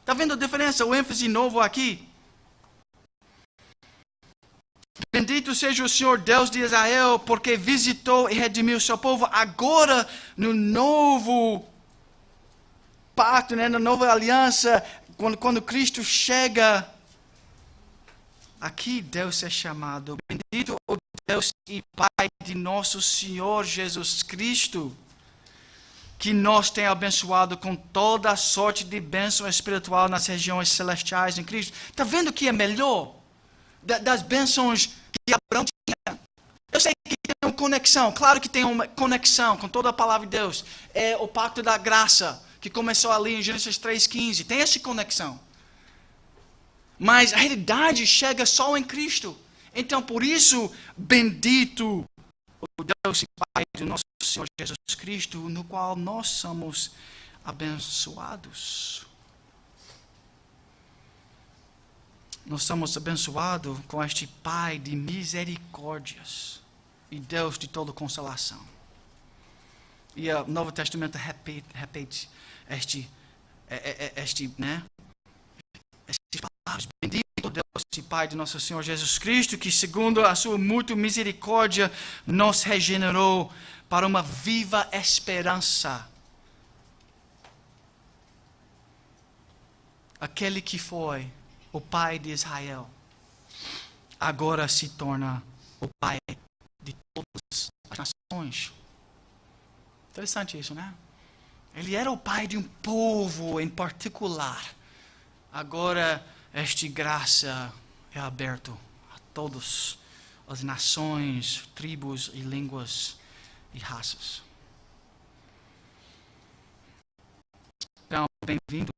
Está vendo a diferença? O ênfase novo aqui. Bendito seja o Senhor Deus de Israel, porque visitou e redimiu o seu povo. Agora, no novo pacto, né, na nova aliança, quando Cristo chega, aqui Deus é chamado. Bendito o Deus e Pai de nosso Senhor Jesus Cristo. que nos tem abençoado com toda a sorte de bênção espiritual nas regiões celestiais em Cristo. Está vendo que é melhor das bênçãos que Abraão tinha? Eu sei que tem uma conexão, claro que tem uma conexão com toda a palavra de Deus. É o pacto da graça, que começou ali em Gênesis 3,15. Tem essa conexão. Mas a realidade chega só em Cristo. Então, por isso, bendito o Deus e Pai do nosso Senhor Jesus Cristo, no qual nós somos abençoados. Nós somos abençoados com este Pai de misericórdias e Deus de toda consolação. E o Novo Testamento repete estas palavras. Bendito Deus e Pai de nosso Senhor Jesus Cristo, que segundo a sua mútua misericórdia nos regenerou para uma viva esperança. Aquele que foi o Pai de Israel, agora se torna o Pai de todas as nações. Interessante isso, né? Ele era o pai de um povo em particular. Agora, esta graça é aberta a todas as nações, tribos e línguas e raças. Então, bem-vindos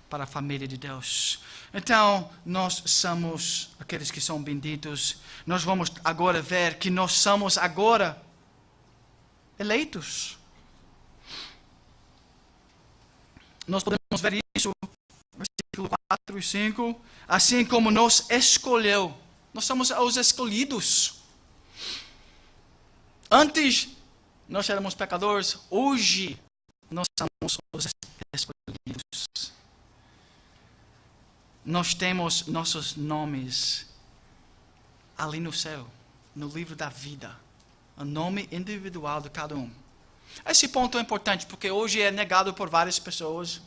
para a família de Deus. Então, nós somos aqueles que são benditos. Nós vamos agora ver que nós somos agora eleitos. Nós podemos ver isso, versículo 4 e 5. Assim como nos escolheu. Nós somos os escolhidos. Antes, nós éramos pecadores. Hoje, nós somos os escolhidos. Nós temos nossos nomes ali no céu, no livro da vida. O nome individual de cada um. Esse ponto é importante, porque hoje é negado por várias pessoas.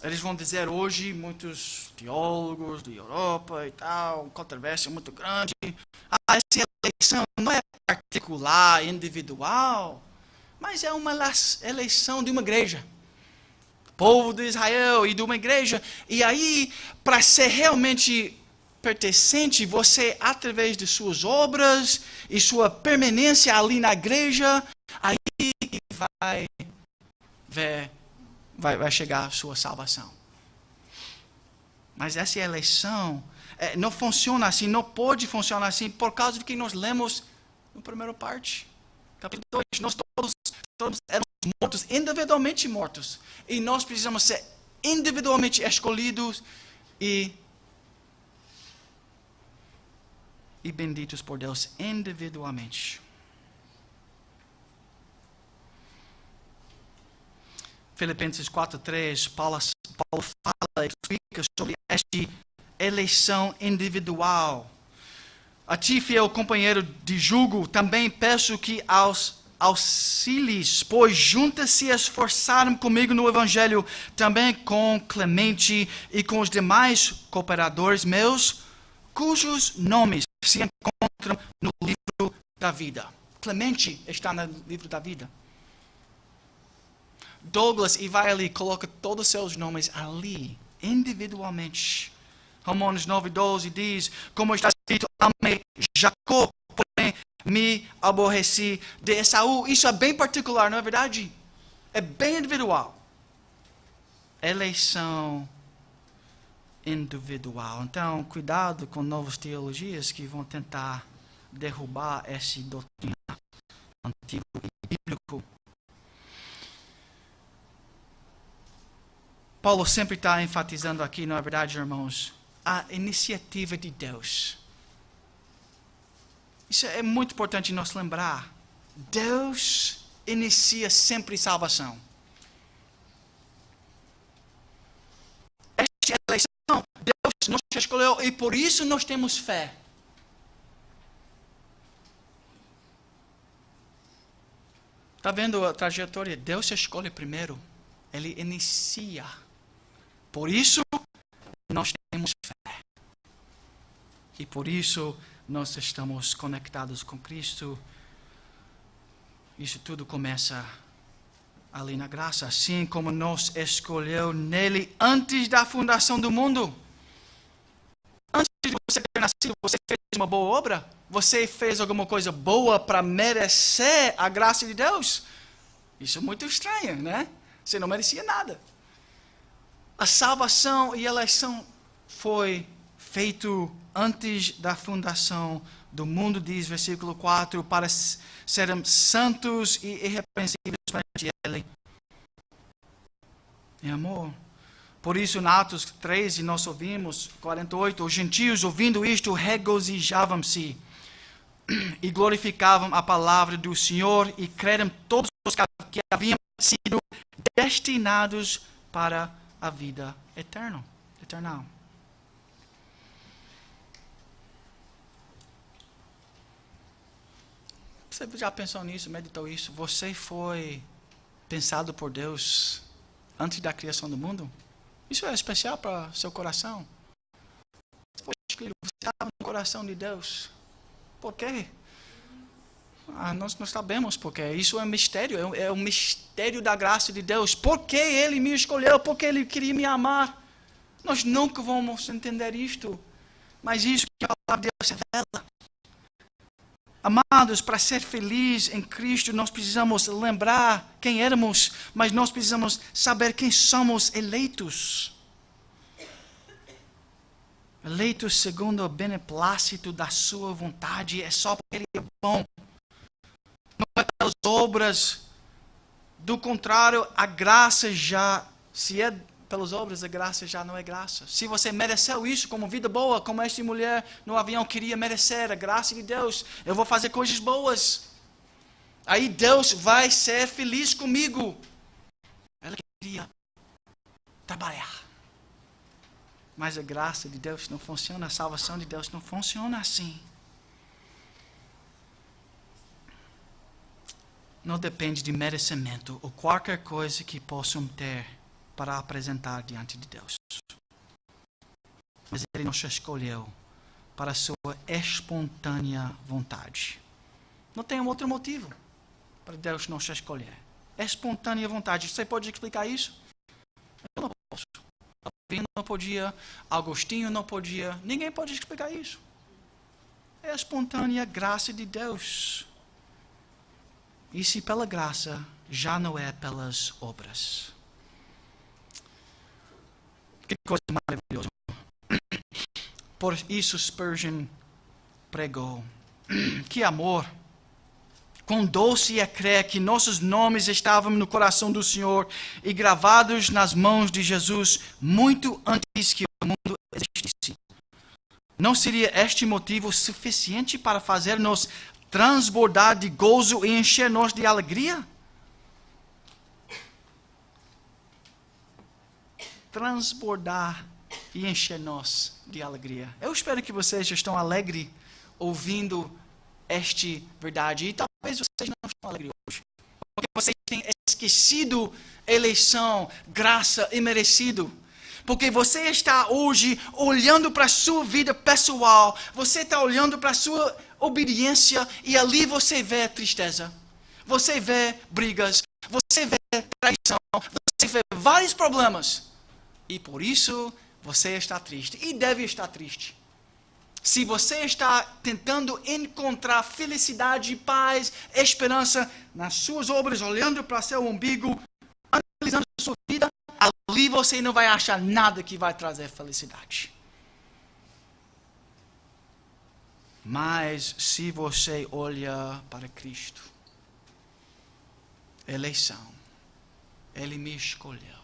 Eles vão dizer hoje, muitos teólogos da Europa e tal, controvérsia muito grande. Essa eleição não é particular, individual, mas é uma eleição de uma igreja. Povo de Israel e de uma igreja. E aí, para ser realmente pertencente, você, através de suas obras e sua permanência ali na igreja, aí vai chegar a sua salvação. Mas essa eleição não funciona assim, não pode funcionar assim, por causa do que nós lemos na primeira parte. Capítulo 2, nós todos éramos mortos, individualmente mortos. E nós precisamos ser individualmente escolhidos e benditos por Deus individualmente. Filipenses 4:3, Paulo fala e explica sobre esta eleição individual. A ti, fiel companheiro de jugo, também peço que auxilies, pois juntas se esforçaram comigo no Evangelho, também com Clemente e com os demais cooperadores meus, cujos nomes se encontram no livro da vida. Clemente está no livro da vida. Douglas e vai ali, coloca todos os seus nomes ali, individualmente. Romanos 9:12 diz, como está escrito, amei Jacó, porém me aborreci de Esaú. Isso é bem particular, não é verdade? É bem individual. Eleição individual. Então, cuidado com novas teologias que vão tentar derrubar essa doutrina antiga e bíblica. Paulo sempre está enfatizando aqui, não é verdade, irmãos, a iniciativa de Deus. Isso é muito importante nós lembrar. Deus inicia sempre salvação. Esta eleição, Deus nos escolheu e por isso nós temos fé. Está vendo a trajetória? Deus escolhe primeiro. Ele inicia. Por isso, nós temos fé. E por isso, nós estamos conectados com Cristo. Isso tudo começa ali na graça, assim como nos escolheu nele antes da fundação do mundo. Antes de você ter nascido, você fez uma boa obra? Você fez alguma coisa boa para merecer a graça de Deus? Isso é muito estranho, né? Você não merecia nada. A salvação e a eleição foi feito antes da fundação do mundo, diz versículo 4, para serem santos e irrepreensíveis perante Ele. Em amor. Por isso, em Atos 13, nós ouvimos, 48, os gentios, ouvindo isto, regozijavam-se e glorificavam a palavra do Senhor e creram todos os que haviam sido destinados para a vida eterna. Você já pensou nisso, meditou isso? Você foi pensado por Deus antes da criação do mundo? Isso é especial para seu coração. Você foi escolhido, você estava no coração de Deus. Por quê? Nós não sabemos por quê. Isso é um mistério, é um mistério da graça de Deus. Por que Ele me escolheu? Por que Ele queria me amar? Nós nunca vamos entender isto. Mas isso que a palavra de Deus revela. Amados, para ser feliz em Cristo, nós precisamos lembrar quem éramos, mas nós precisamos saber quem somos eleitos. Eleitos segundo o beneplácito da sua vontade, é só porque Ele é bom. Não é pelas obras. Do contrário, a graça já, se é pelas obras, a graça já não é graça. Se você mereceu isso como vida boa, como esta mulher no avião queria merecer a graça de Deus, eu vou fazer coisas boas. Aí Deus vai ser feliz comigo. Ela queria trabalhar. Mas a graça de Deus não funciona, a salvação de Deus não funciona assim. Não depende de merecimento ou qualquer coisa que possam ter para apresentar diante de Deus. Mas Ele nos escolheu para a sua espontânea vontade. Não tem outro motivo para Deus nos escolher. Espontânea vontade. Você pode explicar isso? Eu não posso. Calvino não podia, Agostinho não podia, ninguém pode explicar isso. É a espontânea graça de Deus. E se pela graça, já não é pelas obras. Que coisa maravilhosa. Por isso Spurgeon pregou. Que amor. Quão doce é crer que nossos nomes estavam no coração do Senhor e gravados nas mãos de Jesus muito antes que o mundo existisse. Não seria este motivo suficiente para fazer-nos transbordar de gozo e encher-nos de alegria? Transbordar e encher-nos de alegria. Eu espero que vocês estão alegres ouvindo esta verdade. E talvez vocês não estão alegres hoje. Porque vocês têm esquecido eleição, graça e merecido. Porque você está hoje olhando para a sua vida pessoal. Você está olhando para a sua obediência e ali você vê tristeza. Você vê brigas. Você vê traição. Você vê vários problemas. E por isso você está triste. E deve estar triste. Se você está tentando encontrar felicidade, paz, esperança nas suas obras, olhando para seu umbigo, analisando a sua vida, ali você não vai achar nada que vai trazer felicidade. Mas se você olha para Cristo, eleição, Ele me escolheu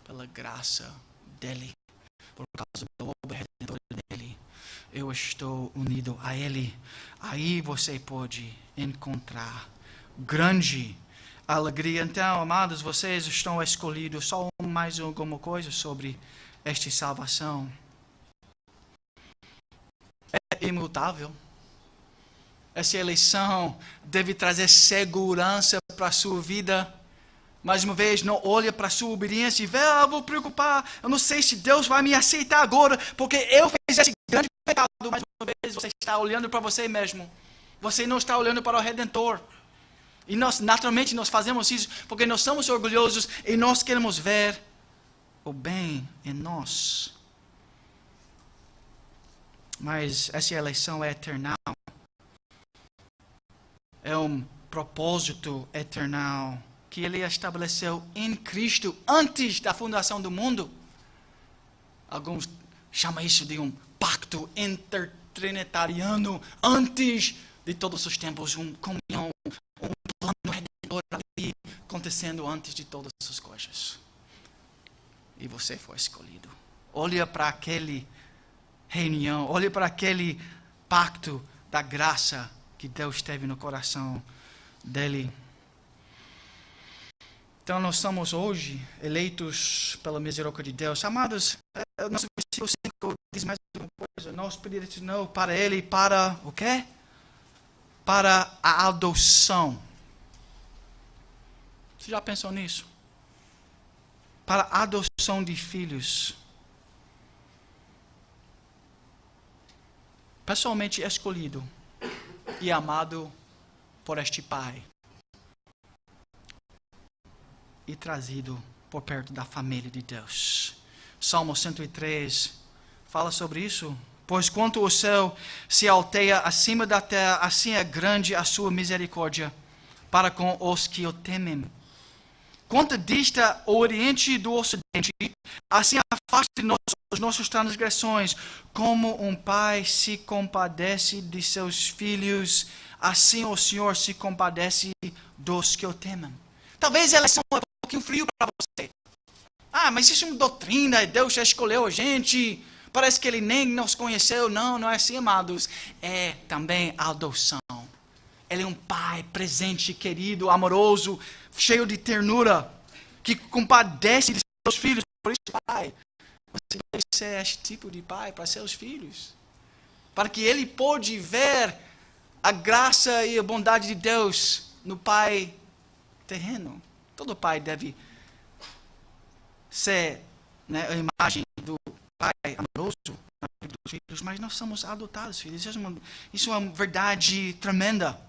pela graça dEle, por causa da obra redentora dEle. Eu estou unido a Ele. Aí você pode encontrar grande alegria. Então, amados, vocês estão escolhidos. Só mais alguma coisa sobre esta salvação. É imutável. Essa eleição deve trazer segurança para a sua vida. Mais uma vez, não olha para a sua obediência e vê, vou preocupar. Eu não sei se Deus vai me aceitar agora, porque eu fiz esse grande pecado. Mais uma vez, você está olhando para você mesmo. Você não está olhando para o Redentor. E naturalmente, nós fazemos isso porque nós somos orgulhosos e nós queremos ver o bem em nós. Mas essa eleição é eternal. É um propósito eternal que Ele estabeleceu em Cristo antes da fundação do mundo. Alguns chamam isso de um pacto intertrinitariano antes de todos os tempos, uma comunhão, um plano redentor ali acontecendo antes de todas as coisas. E você foi escolhido. Olha para aquele reunião, olha para aquele pacto da graça que Deus teve no coração dele. Então nós somos hoje eleitos pela misericórdia de Deus. Amados, nosso versículo 5 diz mais uma coisa. Nós predestinou para Ele, para o quê? Para a adoção. Você já pensou nisso? Para a adoção de filhos. Pessoalmente escolhido e amado por este Pai. E trazido por perto da família de Deus. Salmo 103 fala sobre isso. Pois quanto o céu se alteia acima da terra, assim é grande a sua misericórdia para com os que o temem. Quanto dista o oriente do ocidente, assim afasta de nós as nossas transgressões. Como um pai se compadece de seus filhos, assim o Senhor se compadece dos que o temem. Talvez elas são um pouquinho frio para você. Mas isso é uma doutrina, Deus já escolheu a gente, parece que Ele nem nos conheceu. Não é assim, amados. É também a adoção. Ele é um pai presente, querido, amoroso, cheio de ternura, que compadece de seus filhos. Por isso, pai, você deve ser este tipo de pai para seus filhos. Para que ele pode ver a graça e a bondade de Deus no pai terreno. Todo pai deve ser, a imagem do pai amoroso dos filhos, mas nós somos adotados, filhos. Isso é uma verdade tremenda.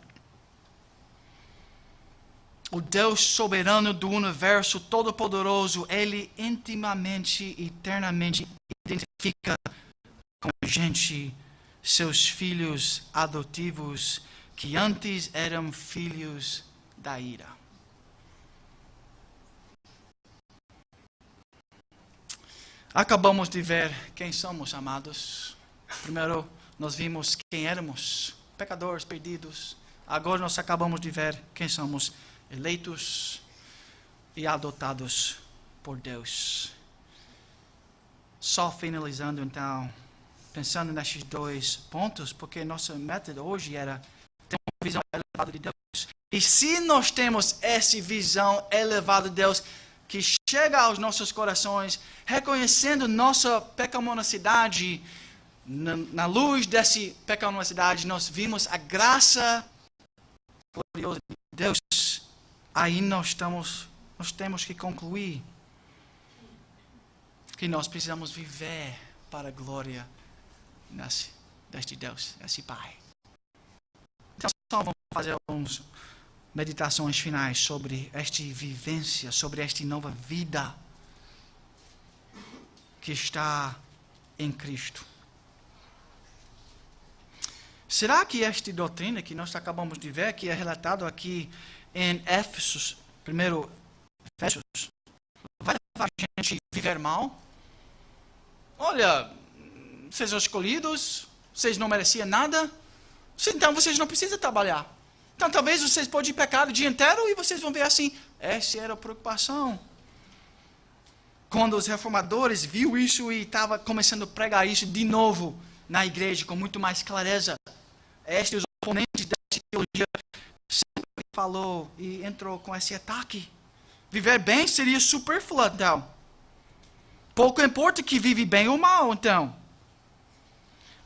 O Deus soberano do universo todo-poderoso, Ele intimamente e eternamente identifica com a gente, seus filhos adotivos, que antes eram filhos da ira. Acabamos de ver quem somos, amados. Primeiro, nós vimos quem éramos, pecadores perdidos. Agora nós acabamos de ver quem somos, eleitos e adotados por Deus. Só finalizando então, pensando nesses dois pontos, porque nossa meta hoje era ter uma visão elevada de Deus. E se nós temos essa visão elevada de Deus, que chega aos nossos corações, reconhecendo nossa pecaminosidade, na luz dessa pecaminosidade, nós vimos a graça gloriosa de Deus. Aí nós temos que concluir que nós precisamos viver para a glória deste Deus, desse Pai. Então, só vamos fazer algumas meditações finais sobre esta vivência, sobre esta nova vida que está em Cristo. Será que esta doutrina que nós acabamos de ver, que é relatado aqui em Éfesos, primeiro Éfesos, vai levar a gente a viver mal? Olha, vocês são escolhidos, vocês não mereciam nada, então vocês não precisam trabalhar. Então talvez vocês podem pecar o dia inteiro e vocês vão ver assim, essa era a preocupação. Quando os reformadores viram isso e estavam começando a pregar isso de novo na igreja com muito mais clareza, estes oponentes dessa teologia sempre falou e entrou com esse ataque. Viver bem seria supérfluo, então. Pouco importa que vive bem ou mal, então.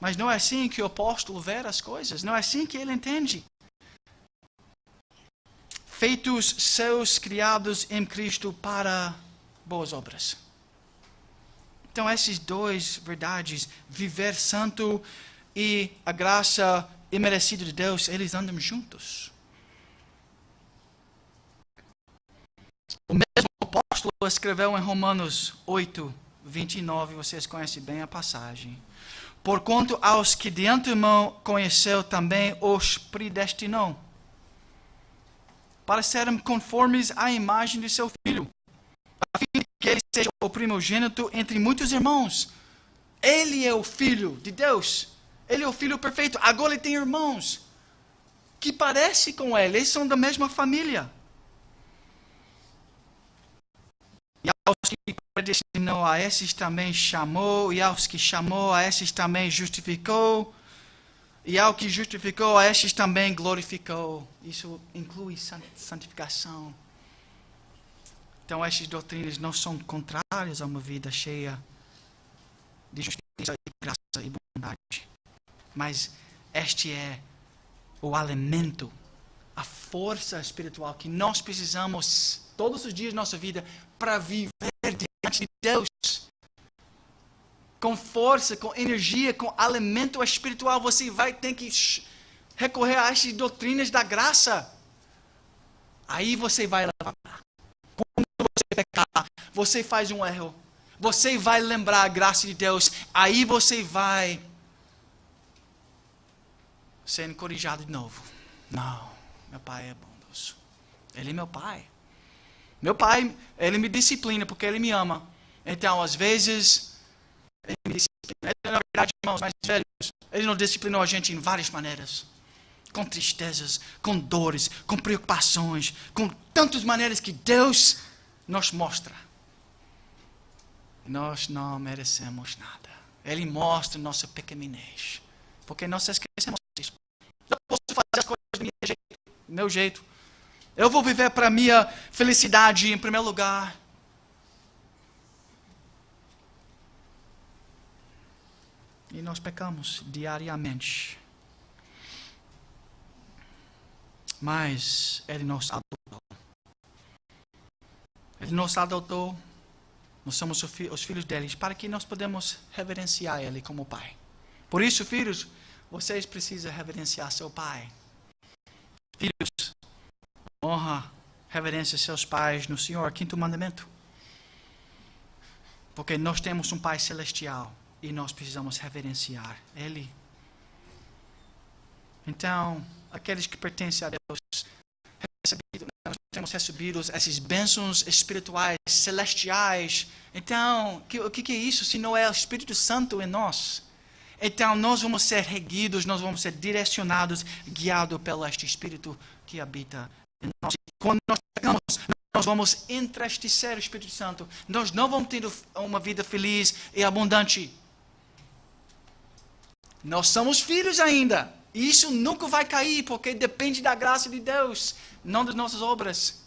Mas não é assim que o apóstolo vê as coisas. Não é assim que ele entende. Feitos seus criados em Cristo para boas obras. Então essas duas verdades, viver santo e a graça imerecida de Deus, eles andam juntos. O mesmo apóstolo escreveu em Romanos 8, 29, vocês conhecem bem a passagem. Porquanto aos que de antemão conheceu também os predestinou, para serem conformes à imagem de seu Filho, a fim de que ele seja o primogênito entre muitos irmãos. Ele é o Filho de Deus. Ele é o Filho perfeito. Agora ele tem irmãos que parecem com ele. Eles são da mesma família. E aos que predestinou, a esses também chamou. E aos que chamou, a esses também justificou. E ao que justificou, a estes também glorificou. Isso inclui santificação. Então, estas doutrinas não são contrárias a uma vida cheia de justiça e graça e bondade. Mas este é o alimento, a força espiritual que nós precisamos todos os dias da nossa vida para viver diante de Deus. Com força, com energia, com alimento espiritual, você vai ter que recorrer a estas doutrinas da graça. Aí você vai levar. Quando você pecar, você faz um erro. Você vai lembrar a graça de Deus. Aí você vai sendo corrigido de novo. Não, meu pai é bondoso. Ele é meu pai. Meu pai, ele me disciplina porque ele me ama. Então, às vezes, ele me disciplina. Ele, na verdade, irmãos mais velhos, ele não disciplinou a gente em várias maneiras. Com tristezas, com dores, com preocupações, com tantas maneiras que Deus nos mostra. Nós não merecemos nada. Ele mostra nossa pequenez. Porque nós esquecemos disso. Eu posso fazer as coisas do meu jeito. Eu vou viver para a minha felicidade em primeiro lugar. E nós pecamos diariamente. Mas Ele nos adotou. Ele nos adotou. Nós somos os filhos dele, para que nós podemos reverenciar Ele como Pai. Por isso, filhos, vocês precisam reverenciar seu Pai. Filhos, honra, reverência seus pais no Senhor, quinto mandamento. Porque nós temos um Pai celestial e nós precisamos reverenciar Ele. Então, aqueles que pertencem a Deus, nós temos recebido essas bênçãos espirituais, celestiais. Então, o que é isso se não é o Espírito Santo em nós? Então, nós vamos ser reguidos, nós vamos ser direcionados, guiados pelo este Espírito que habita em nós. Quando nós pecamos, nós vamos entristecer o Espírito Santo. Nós não vamos ter uma vida feliz e abundante. Nós somos filhos ainda. E isso nunca vai cair, porque depende da graça de Deus, não das nossas obras.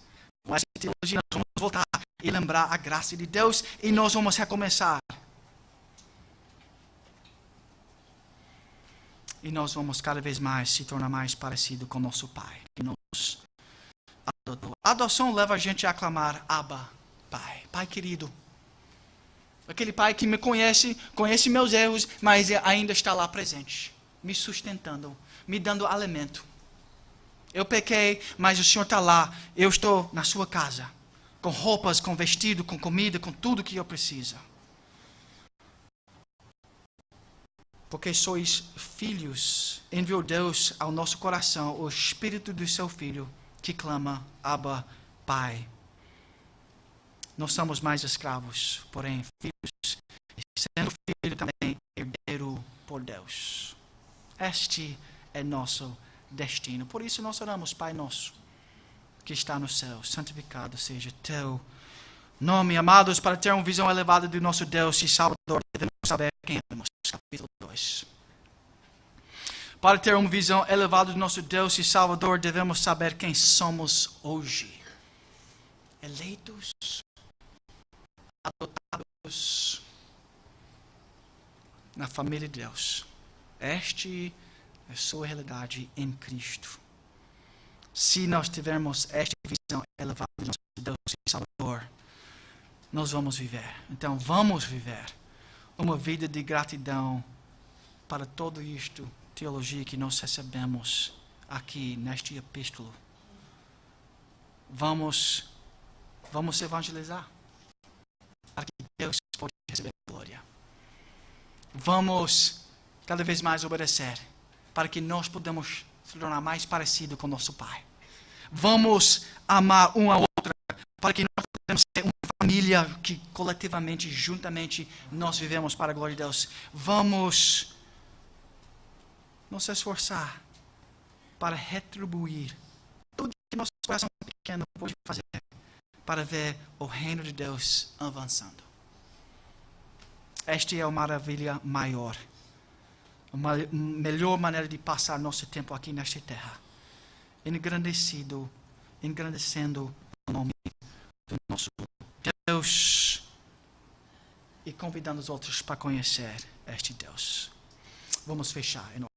Com essa teologia, nós vamos voltar e lembrar a graça de Deus e nós vamos recomeçar. E nós vamos cada vez mais se tornar mais parecido com nosso Pai, que nos adotou. A adoção leva a gente a aclamar Abba, Pai, Pai querido. Aquele Pai que me conhece meus erros, mas ainda está lá presente, me sustentando, me dando alimento. Eu pequei, mas o Senhor está lá. Eu estou na sua casa, com roupas, com vestido, com comida, com tudo que eu preciso. Porque sois filhos, enviou Deus ao nosso coração o Espírito do seu Filho, que clama, Abba, Pai. Não somos mais escravos, porém filhos, e sendo filho também herdeiro por Deus. Este é nosso destino. Por isso nós oramos, Pai nosso, que está no céu, santificado seja teu nome. Amados, para ter uma visão elevada do nosso Deus e Salvador, devemos saber quem somos. Capítulo 2. Para ter uma visão elevada do nosso Deus e Salvador, devemos saber quem somos hoje. Eleitos, adotados na família de Deus. Este é a sua realidade em Cristo. Se nós tivermos esta visão elevada do nosso Deus e Salvador, nós vamos viver. Então, vamos viver uma vida de gratidão para tudo isto, teologia que nós recebemos aqui neste epístolo. Vamos Vamos evangelizar para que Deus possa receber glória. Vamos cada vez mais obedecer para que nós podamos se tornar mais parecido com nosso Pai. Vamos amar um ao outro para que nós podemos ser uma família que coletivamente, juntamente, nós vivemos para a glória de Deus. Vamos nos esforçar para retribuir tudo que nosso coração pequeno pode fazer para ver o reino de Deus avançando. Esta é a maravilha maior. A melhor maneira de passar nosso tempo aqui nesta terra. Engrandecendo o nome do nosso Deus e convidando os outros para conhecer este Deus. Vamos fechar.